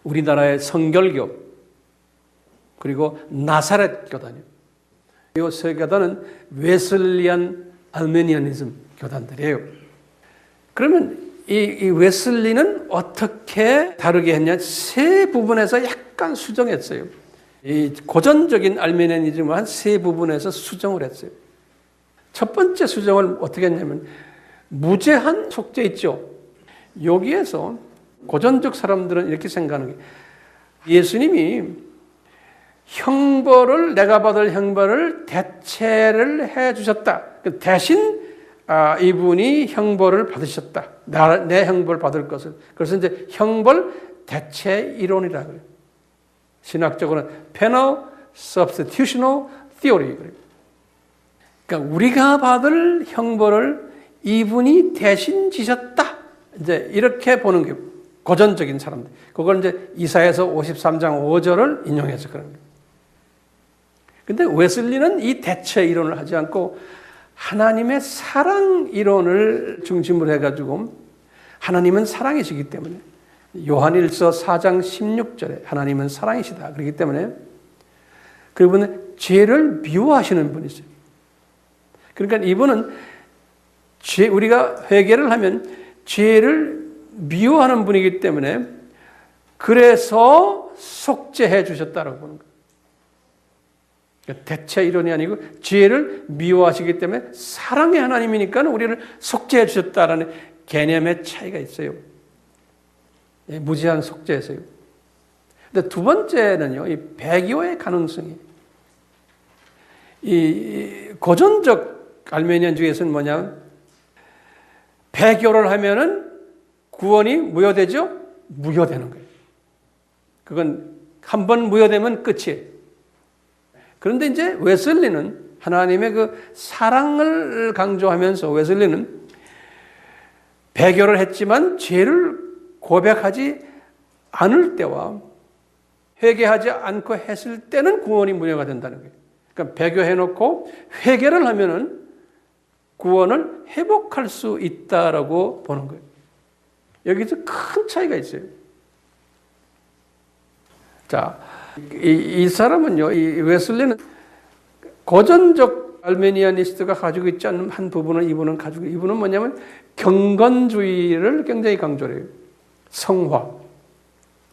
우리나라의 성결교, 그리고 나사렛 교단이에요. 이 세 교단은 웨슬리안 알메니아니즘 교단들이에요. 그러면 이 웨슬리는 어떻게 다르게 했냐? 세 부분에서 약간 수정했어요. 이 고전적인 알메니아니즘을 한 세 부분에서 수정을 했어요. 첫 번째 수정을 어떻게 했냐면 무제한 속죄 있죠. 여기에서 고전적 사람들은 이렇게 생각하는 게 예수님이 형벌을 내가 받을 형벌을 대체를 해 주셨다. 대신 이분이 형벌을 받으셨다. 내 형벌 받을 것을. 그래서 이제 형벌 대체 이론이라고 해요. 신학적으로는 penal substitutional theory. 그러니까 우리가 받을 형벌을 이분이 대신 지셨다. 이제 이렇게 보는 게 고전적인 사람들. 그걸 이제 이사야서 53장 5절을 인용해서 그런 거예요. 근데 웨슬리는 이 대체 이론을 하지 않고 하나님의 사랑 이론을 중심으로 해가지고 하나님은 사랑이시기 때문에 요한일서 4장 16절에 하나님은 사랑이시다. 그렇기 때문에 그분은 죄를 미워하시는 분이세요. 그러니까 이분은 우리가 회개를 하면 죄를 미워하는 분이기 때문에 그래서 속죄해 주셨다고 보는 거예요. 대체 이론이 아니고 죄를 미워하시기 때문에 사랑의 하나님이니까 우리를 속죄해 주셨다라는 개념의 차이가 있어요. 무지한 속죄에서요. 근데 두 번째는요, 이 배교의 가능성이. 이 고전적 알메니안주의에서는 뭐냐? 배교를 하면은 구원이 무효되죠? 무효되는 거예요. 그건 한 번 무효되면 끝이에요. 그런데 이제 웨슬리는 하나님의 그 사랑을 강조하면서 웨슬리는 배교를 했지만 죄를 고백하지 않을 때와 회개하지 않고 했을 때는 구원이 무효가 된다는 거예요. 그러니까 배교해놓고 회개를 하면은 구원을 회복할 수 있다라고 보는 거예요. 여기서 큰 차이가 있어요. 자, 이 사람은요, 이 웨슬리는 고전적 알메니아니스트가 가지고 있지 않는 한 부분을 이분은 뭐냐면 경건주의를 굉장히 강조해요. 성화.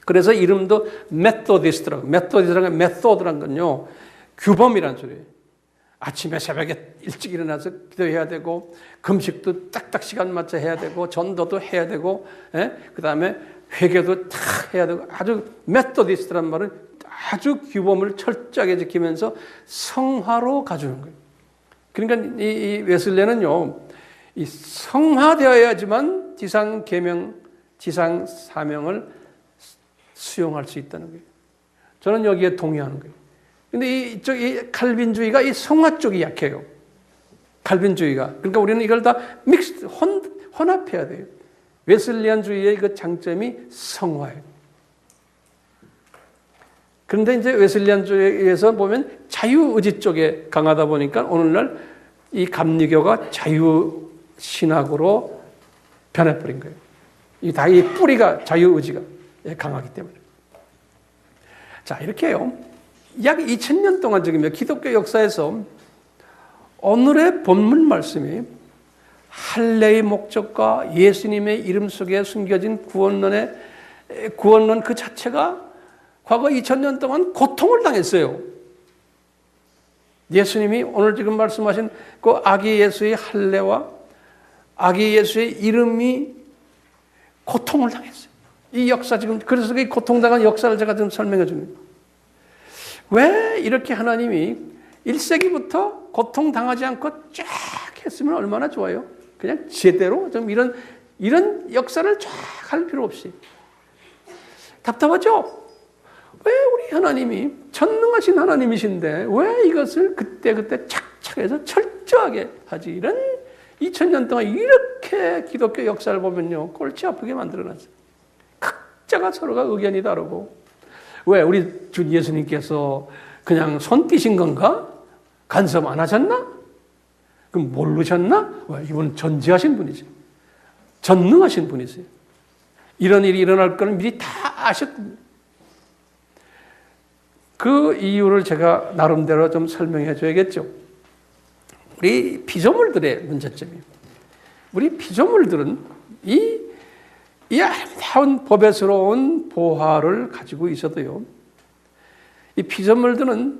그래서 이름도 메소디스트라고. 메소드란 건요, 규범이란 소리예요. 아침에 새벽에 일찍 일어나서 기도해야 되고, 금식도 딱딱 시간 맞춰 해야 되고, 전도도 해야 되고, 그 다음에 회개도 탁 해야 되고, 아주 메소디스트란 말은 아주 규범을 철저하게 지키면서 성화로 가주는 거예요. 그러니까 이 웨슬레는요, 이 성화되어야지만 지상 계명, 지상 사명을 수용할 수 있다는 거예요. 저는 여기에 동의하는 거예요. 근데 이 칼빈주의가 이 성화 쪽이 약해요. 칼빈주의가. 그러니까 우리는 이걸 다 혼합해야 돼요. 웨슬리안주의의 그 장점이 성화예요. 그런데 이제 웨슬리안주의에서 보면 자유의지 쪽에 강하다 보니까 오늘날 이 감리교가 자유신학으로 변해버린 거예요. 이 뿌리가 자유의지가 강하기 때문에. 자, 이렇게 해요. 약 2000년 동안 지금 기독교 역사에서 오늘의 본문 말씀이 할례의 목적과 예수님의 이름 속에 숨겨진 구원론 그 자체가 과거 2000년 동안 고통을 당했어요. 예수님이 오늘 지금 말씀하신 그 아기 예수의 할례와 아기 예수의 이름이 고통을 당했어요. 이 역사 지금 그래서 이 고통당한 역사를 제가 지금 설명해 줍니다. 왜 이렇게 하나님이 1세기부터 고통당하지 않고 쫙 했으면 얼마나 좋아요. 그냥 제대로 좀 이런 역사를 쫙 할 필요 없이. 답답하죠? 왜 우리 하나님이 전능하신 하나님이신데 왜 이것을 그때 착착해서 철저하게 하지? 이런 2000년 동안 이렇게 기독교 역사를 보면요, 골치 아프게 만들어놨어요. 각자가 서로가 의견이 다르고. 왜 우리 주 예수님께서 그냥 손 띄신 건가? 간섭 안 하셨나? 그럼 모르셨나? 왜 이분은 전지하신 분이세요. 전능하신 분이세요. 이런 일이 일어날 걸 미리 다 아셨거든요. 그 이유를 제가 나름대로 좀 설명해 줘야겠죠. 우리 피조물들의 문제점이에요. 우리 피조물들은 이 아름다운 법에스러운 보화를 가지고 있어도요, 이 피조물들은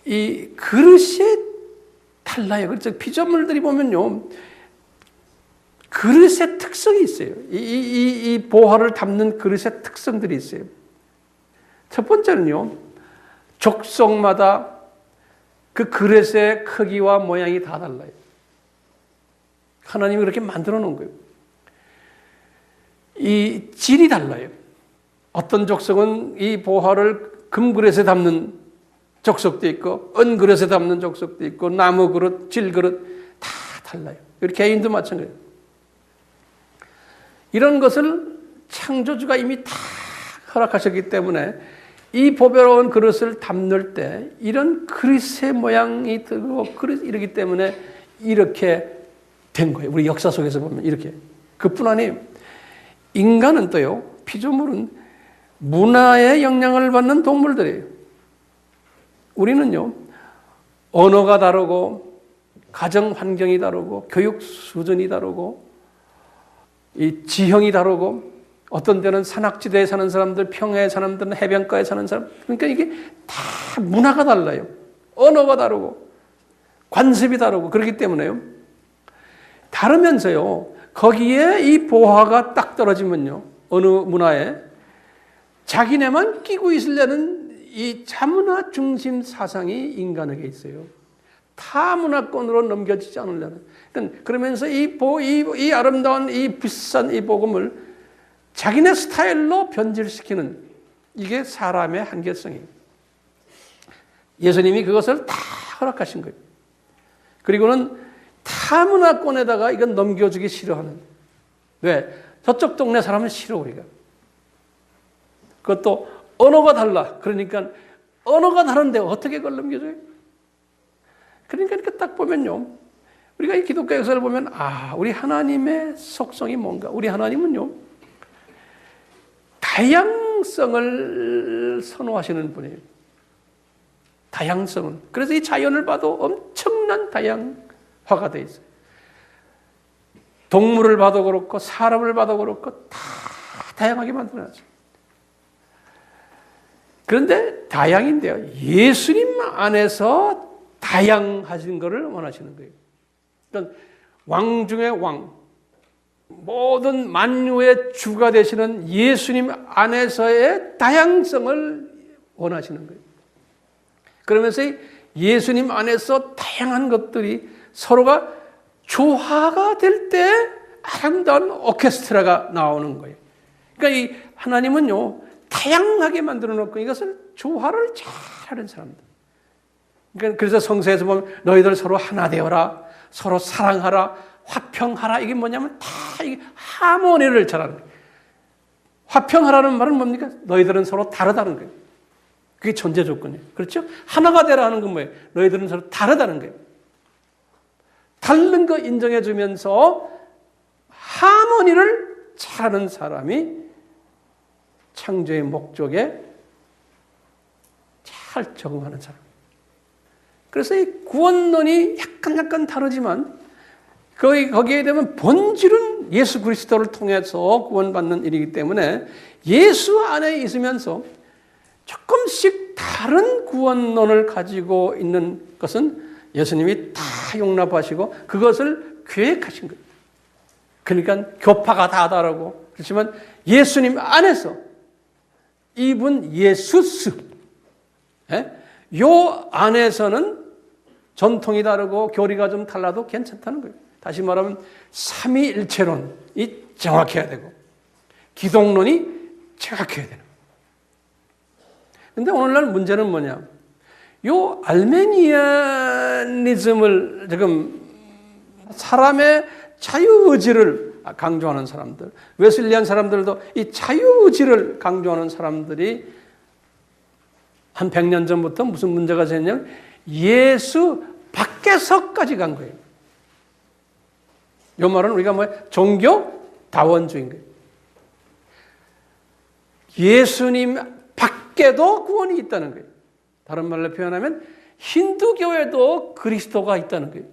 이 그릇에 달라요. 그렇죠. 피조물들이 보면요, 그릇의 특성이 있어요. 이 보화를 담는 그릇의 특성들이 있어요. 첫 번째는요, 족속마다 그 그릇의 크기와 모양이 다 달라요. 하나님이 그렇게 만들어 놓은 거예요. 이 질이 달라요. 어떤 족속은 이 보화를 금그릇에 담는 족속도 있고, 은그릇에 담는 족속도 있고, 나무 그릇, 질그릇 다 달라요. 우리 개인도 마찬가지예요. 이런 것을 창조주가 이미 다 허락하셨기 때문에 이 보배로운 그릇을 담을 때 이런 그릇의 모양이 들고 이러기 때문에 이렇게 된 거예요. 우리 역사 속에서 보면 이렇게. 그뿐 아니에요. 인간은 또요, 피조물은 문화의 영향을 받는 동물들이에요. 우리는요, 언어가 다르고, 가정 환경이 다르고, 교육 수준이 다르고, 이 지형이 다르고, 어떤 데는 산악지대에 사는 사람들, 평야에 사는 사람들은 해변가에 사는 사람, 그러니까 이게 다 문화가 달라요. 언어가 다르고, 관습이 다르고, 그렇기 때문에요. 다르면서요, 거기에 이 보화가 딱 떨어지면요, 어느 문화에 자기네만 끼고 있으려는 이 자문화 중심 사상이 인간에게 있어요. 타 문화권으로 넘겨지지 않으려는. 그러면서 이 아름다운 이 비싼 이 복음을 자기네 스타일로 변질시키는 이게 사람의 한계성이에요. 예수님이 그것을 다 허락하신 거예요. 그리고는 타 문화권에다가 이건 넘겨주기 싫어하는. 왜? 저쪽 동네 사람은 싫어 우리가. 그것도 언어가 달라. 그러니까 언어가 다른데 어떻게 그걸 넘겨줘요? 그러니까 이렇게 딱 보면요. 우리가 이 기독교 역사를 보면 우리 하나님의 속성이 뭔가. 우리 하나님은요. 다양성을 선호하시는 분이에요. 다양성은. 그래서 이 자연을 봐도 엄청난 다양화가 되어 있어요. 동물을 봐도 그렇고 사람을 봐도 그렇고 다 다양하게 만들어놨어요. 그런데 다양인데요. 예수님 안에서 다양하신 것을 원하시는 거예요. 그러니까 왕 중에 왕, 모든 만유의 주가 되시는 예수님 안에서의 다양성을 원하시는 거예요. 그러면서 예수님 안에서 다양한 것들이 서로가 조화가 될 때 아름다운 오케스트라가 나오는 거예요. 그러니까 이 하나님은요, 다양하게 만들어 놓고 이것을 조화를 잘하는 사람들. 그러니까 그래서 성서에서 보면 너희들 서로 하나 되어라, 서로 사랑하라, 화평하라. 이게 뭐냐면 다 이게 하모니를 잘하는 거예요. 화평하라는 말은 뭡니까? 너희들은 서로 다르다는 거예요. 그게 존재 조건이에요. 그렇죠? 하나가 되라 하는 건 뭐예요? 너희들은 서로 다르다는 거예요. 다른 거 인정해 주면서 하모니를 잘하는 사람이 창조의 목적에 잘 적응하는 사람. 그래서 이 구원론이 약간 다르지만 거기에 되면 본질은 예수 그리스도를 통해서 구원받는 일이기 때문에 예수 안에 있으면서 조금씩 다른 구원론을 가지고 있는 것은 예수님이 다 용납하시고 그것을 계획하신 거예요. 그러니까 교파가 다 다르고 그렇지만 예수님 안에서 이분 예수스 요 안에서는 전통이 다르고 교리가 좀 달라도 괜찮다는 거예요. 다시 말하면 삼위일체론이 정확해야 되고 기독론이 정확해야 되는 거예요. 그런데 오늘날 문제는 뭐냐? 요 알메니아니즘을 지금 사람의 자유의지를 강조하는 사람들, 웨슬리안 사람들도 이 자유의지를 강조하는 사람들이 한 100년 전부터 무슨 문제가 생겼냐면 예수 밖에서까지 간 거예요. 이 말은 우리가 종교 다원주의인 거예요. 예수님 밖에도 구원이 있다는 거예요. 다른 말로 표현하면 힌두교에도 그리스도가 있다는 거예요.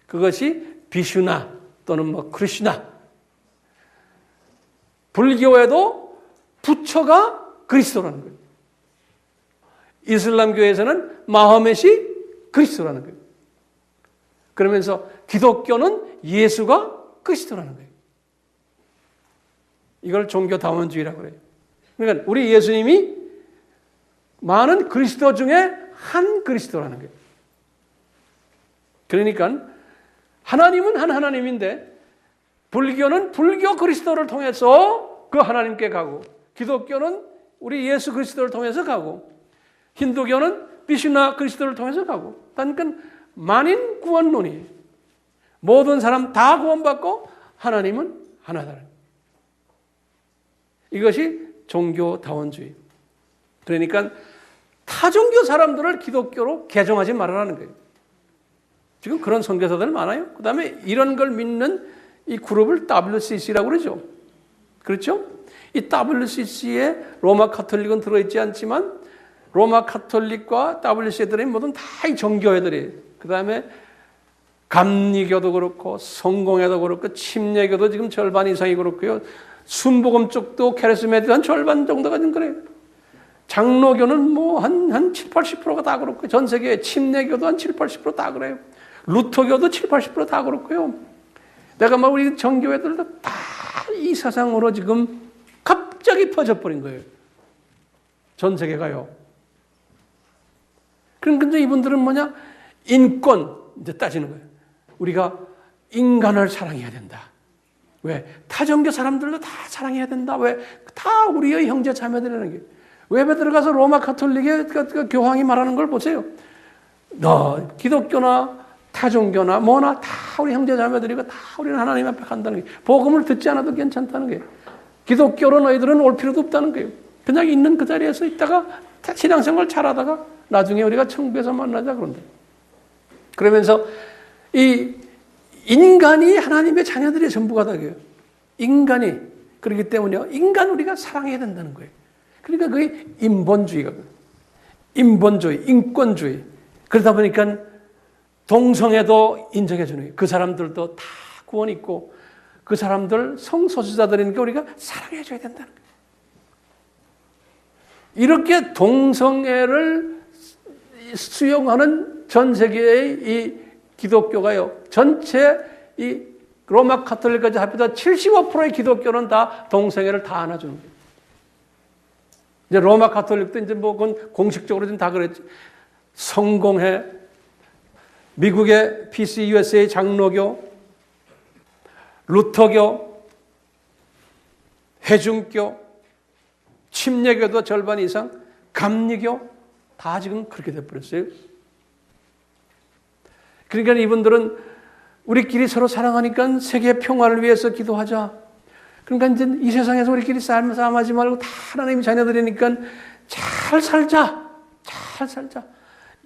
그것이 비슈나 또는 크리슈나. 불교에도 부처가 그리스도라는 거예요. 이슬람교에서는 마호멧이 그리스도라는 거예요. 그러면서 기독교는 예수가 그리스도라는 거예요. 이걸 종교다원주의라고 그래요. 그러니까 우리 예수님이 많은 그리스도 중에 한 그리스도라는 거예요. 그러니까 하나님은 한 하나님인데 불교는 불교 그리스도를 통해서 그 하나님께 가고 기독교는 우리 예수 그리스도를 통해서 가고 힌두교는 비슈나 그리스도를 통해서 가고 그러니까 만인 구원론이에요. 모든 사람 다 구원받고 하나님은 하나다. 이것이 종교다원주의. 그러니까 타종교 사람들을 기독교로 개종하지 말아라는 거예요. 지금 그런 선교사들 많아요. 그 다음에 이런 걸 믿는 이 그룹을 WCC라고 그러죠. 그렇죠? 이 WCC에 로마 카톨릭은 들어있지 않지만 로마 카톨릭과 WCC들이 모두 다 이 정교회들이에요. 그 다음에 감리교도 그렇고 성공회도 그렇고 침례교도 지금 절반 이상이 그렇고요. 순복음 쪽도 카리스마틱 한 절반 정도가 좀 그래요. 장로교는 뭐 한 7, 80%가 다 그렇고 전 세계 침례교도 한 7, 80%다 그래요. 루터교도 7, 80%다 그렇고요. 내가 막 우리 정교회들도 다 이 세상으로 지금 갑자기 퍼져버린 거예요. 전 세계가요. 그런데 이분들은 뭐냐? 인권 이제 따지는 거예요. 우리가 인간을 사랑해야 된다. 왜? 타종교 사람들도 다 사랑해야 된다. 왜? 다 우리의 형제 자매들이라는 게. 웹에 들어가서 로마 카톨릭의 그 교황이 말하는 걸 보세요. 너 기독교나 타종교나 뭐나 다 우리 형제 자매들이고 다 우리는 하나님 앞에 간다는 게. 복음을 듣지 않아도 괜찮다는 게. 기독교로 너희들은 올 필요도 없다는 거예요. 그냥 있는 그 자리에서 있다가 신앙생활 잘하다가 나중에 우리가 천국에서 만나자 그런다. 그러면서 이 인간이 하나님의 자녀들의 전부가 되고요. 인간이 그렇기 때문에 인간 우리가 사랑해야 된다는 거예요. 그러니까 그게 인본주의거든요. 인본주의, 인권주의. 그러다 보니까 동성애도 인정해 주는 거예요. 그 사람들도 다 구원 있고 그 사람들 성소수자들이니까 우리가 사랑해 줘야 된다는 거예요. 이렇게 동성애를 수용하는 전 세계의 이 기독교가요. 전체 이 로마 카톨릭까지 합해서 75%의 기독교는 다 동성애를 다 안아주는 거예요. 이제 로마 카톨릭도 이제 뭐 그건 공식적으로 좀 다 그랬지. 성공회, 미국의 PCUSA 장로교, 루터교, 회중교, 침례교도 절반 이상, 감리교 다 지금 그렇게 돼버렸어요. 그러니까 이분들은 우리끼리 서로 사랑하니까 세계 평화를 위해서 기도하자. 그러니까 이제 이 세상에서 우리끼리 싸움하지 말고 다 하나님의 자녀들이니까 잘 살자. 잘 살자.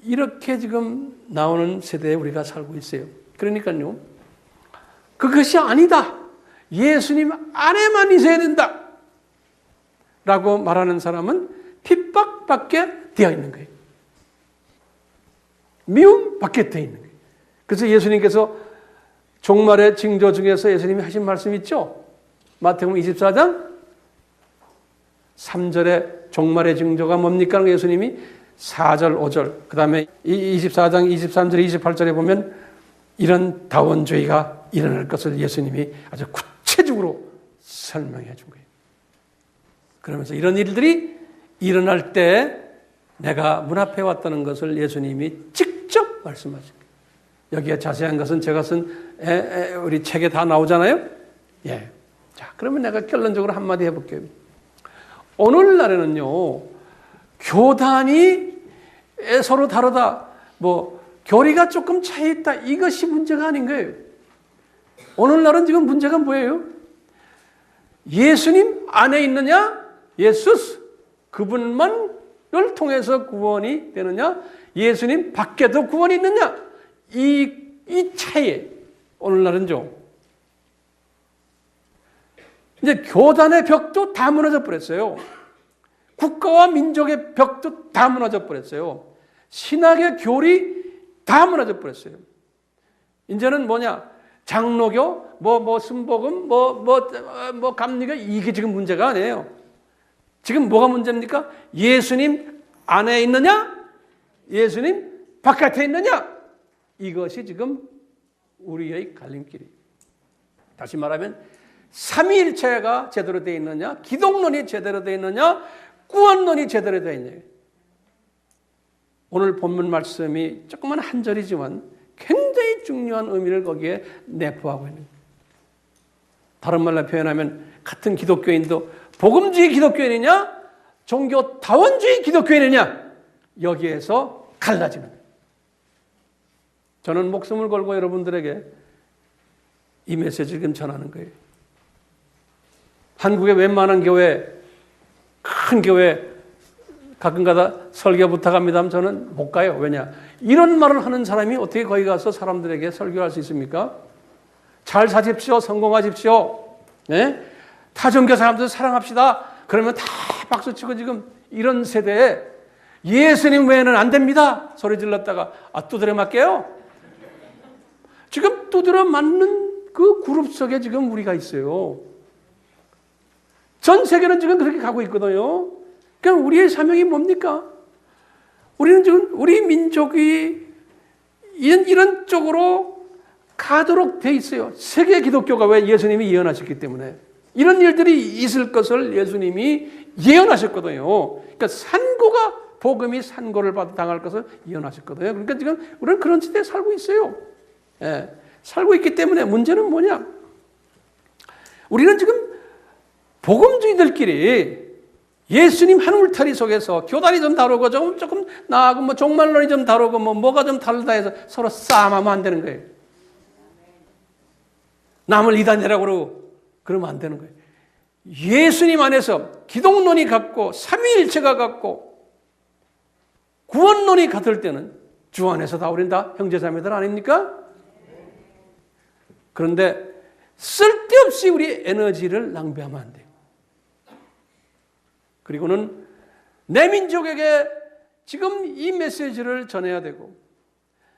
이렇게 지금 나오는 세대에 우리가 살고 있어요. 그러니까요. 그것이 아니다. 예수님 안에만 있어야 된다. 라고 말하는 사람은 핍박밖에 되어 있는 거예요. 미움밖에 되어 있는 거예요. 그래서 예수님께서 종말의 징조 중에서 예수님이 하신 말씀 있죠? 마태복음 24장 3절에 종말의 징조가 뭡니까? 예수님이 4절, 5절, 그 다음에 24장 23절, 28절에 보면 이런 다원주의가 일어날 것을 예수님이 아주 구체적으로 설명해 준 거예요. 그러면서 이런 일들이 일어날 때 내가 문 앞에 왔다는 것을 예수님이 직접 말씀하신 거예요. 여기에 자세한 것은 제가 쓴 우리 책에 다 나오잖아요. 예. 자, 그러면 내가 결론적으로 한마디 해볼게요. 오늘날에는요, 교단이 서로 다르다, 뭐, 교리가 조금 차이 있다, 이것이 문제가 아닌 거예요. 오늘날은 지금 문제가 뭐예요? 예수님 안에 있느냐? 예수스. 그분만을 통해서 구원이 되느냐? 예수님 밖에도 구원이 있느냐? 이 차이에 오늘날은 좀. 이제 교단의 벽도 다 무너져 버렸어요. 국가와 민족의 벽도 다 무너져 버렸어요. 신학의 교리 다 무너져 버렸어요. 이제는 뭐냐? 장로교, 순복음, 감리교, 이게 지금 문제가 아니에요. 지금 뭐가 문제입니까? 예수님 안에 있느냐? 예수님 바깥에 있느냐? 이것이 지금 우리의 갈림길이에요. 다시 말하면 삼위일체가 제대로 되어 있느냐? 기독론이 제대로 되어 있느냐? 구원론이 제대로 되어 있느냐? 오늘 본문 말씀이 조그만 한 절이지만 굉장히 중요한 의미를 거기에 내포하고 있는 거예요. 다른 말로 표현하면 같은 기독교인도 복음주의 기독교인이냐? 종교다원주의 기독교인이냐? 여기에서 갈라지는 거예요. 저는 목숨을 걸고 여러분들에게 이 메시지를 지금 전하는 거예요. 한국의 웬만한 교회, 큰 교회 가끔가다 설교 부탁합니다 하면 저는 못 가요. 왜냐? 이런 말을 하는 사람이 어떻게 거기 가서 사람들에게 설교할 수 있습니까? 잘 사십시오. 성공하십시오. 네? 타종교 사람들 사랑합시다. 그러면 다 박수치고 지금 이런 세대에 예수님 외에는 안 됩니다. 소리 질렀다가 두드려 맞게요. 지금 두드려 맞는 그 그룹 속에 지금 우리가 있어요. 전 세계는 지금 그렇게 가고 있거든요. 그러니까 우리의 사명이 뭡니까? 우리는 지금 우리 민족이 이런 쪽으로 가도록 돼 있어요. 세계 기독교가 왜? 예수님이 예언하셨기 때문에. 이런 일들이 있을 것을 예수님이 예언하셨거든요. 그러니까 산고가 복음이 산고를 당할 것을 예언하셨거든요. 그러니까 지금 우리는 그런 시대에 살고 있어요. 예, 살고 있기 때문에 문제는 뭐냐? 우리는 지금 복음주의들끼리 예수님 한 울타리 속에서 교단이 좀 다르고 조금 나하고 뭐 종말론이 좀 다르고 뭐가 좀 다르다 해서 서로 싸움하면 안 되는 거예요. 남을 이단이라고 그러고 그러면 안 되는 거예요. 예수님 안에서 기독론이 같고 삼위일체가 같고 구원론이 같을 때는 주 안에서 다 우린 다 형제자매들 아닙니까? 그런데 쓸데없이 우리 에너지를 낭비하면 안 돼요. 그리고는 내 민족에게 지금 이 메시지를 전해야 되고,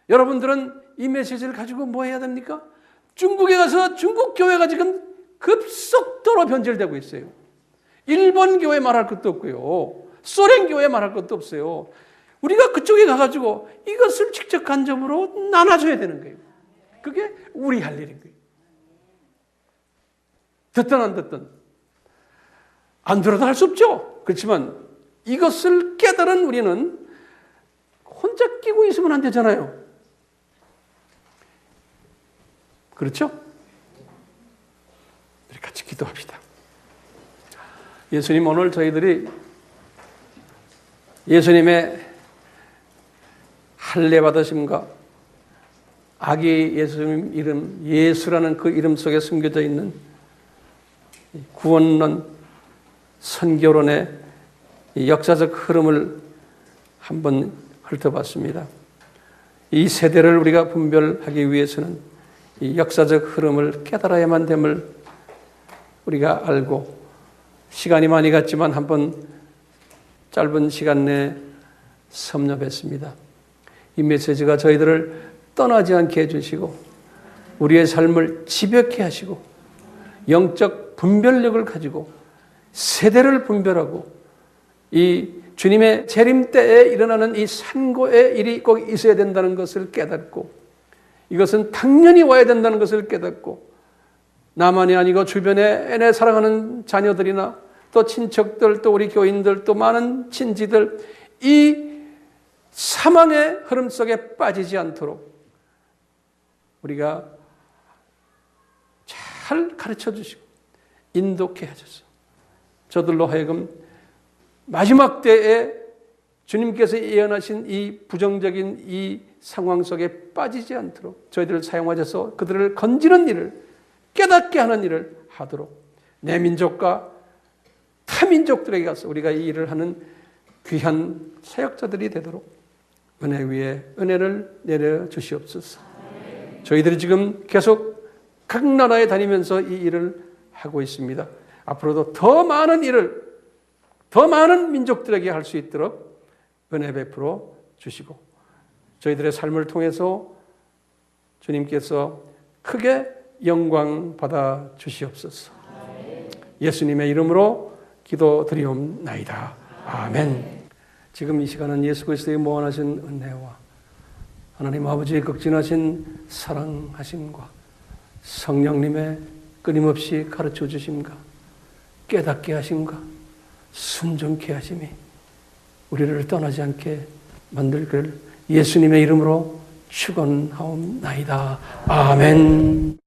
여러분들은 이 메시지를 가지고 뭐 해야 됩니까? 중국에 가서 중국 교회가 지금 급속도로 변질되고 있어요. 일본 교회 말할 것도 없고요. 소련 교회 말할 것도 없어요. 우리가 그쪽에 가가지고 이것을 직접 간접으로 나눠줘야 되는 거예요. 그게 우리 할 일인 거예요. 듣든 안 듣든. 안 들어도 할 수 없죠. 그렇지만 이것을 깨달은 우리는 혼자 끼고 있으면 안 되잖아요. 그렇죠? 우리 같이 기도합시다. 예수님, 오늘 저희들이 예수님의 할례 받으심과 아기 예수님 이름, 예수라는 그 이름 속에 숨겨져 있는 구원론, 선교론의 역사적 흐름을 한번 훑어봤습니다. 이 세대를 우리가 분별하기 위해서는 이 역사적 흐름을 깨달아야만 됨을 우리가 알고, 시간이 많이 갔지만 한번 짧은 시간 내에 섭렵했습니다. 이 메시지가 저희들을 떠나지 않게 해주시고 우리의 삶을 지벽케 하시고 영적 분별력을 가지고 세대를 분별하고 이 주님의 재림 때에 일어나는 이 산고의 일이 꼭 있어야 된다는 것을 깨닫고, 이것은 당연히 와야 된다는 것을 깨닫고, 나만이 아니고 주변에 내 사랑하는 자녀들이나 또 친척들, 또 우리 교인들, 또 많은 친지들, 이 사망의 흐름 속에 빠지지 않도록 우리가 잘 가르쳐 주시고 인도케 하셔서 저들로 하여금 마지막 때에 주님께서 예언하신 이 부정적인 이 상황 속에 빠지지 않도록 저희들을 사용하셔서 그들을 건지는 일을, 깨닫게 하는 일을 하도록, 내 민족과 타민족들에게 가서 우리가 이 일을 하는 귀한 사역자들이 되도록 은혜 위에 은혜를 내려 주시옵소서. 저희들이 지금 계속 각 나라에 다니면서 이 일을 하고 있습니다. 앞으로도 더 많은 일을 더 많은 민족들에게 할 수 있도록 은혜 베풀어 주시고, 저희들의 삶을 통해서 주님께서 크게 영광 받아 주시옵소서. 예수님의 이름으로 기도드리옵나이다. 아멘. 지금 이 시간은 예수 그리스도의 무한하신 은혜와 하나님 아버지의 극진하신 사랑하심과 성령님의 끊임없이 가르쳐 주심과 깨닫게 하심과 순종케 하심이 우리를 떠나지 않게 만들기를 예수님의 이름으로 축원하옵나이다. 아멘.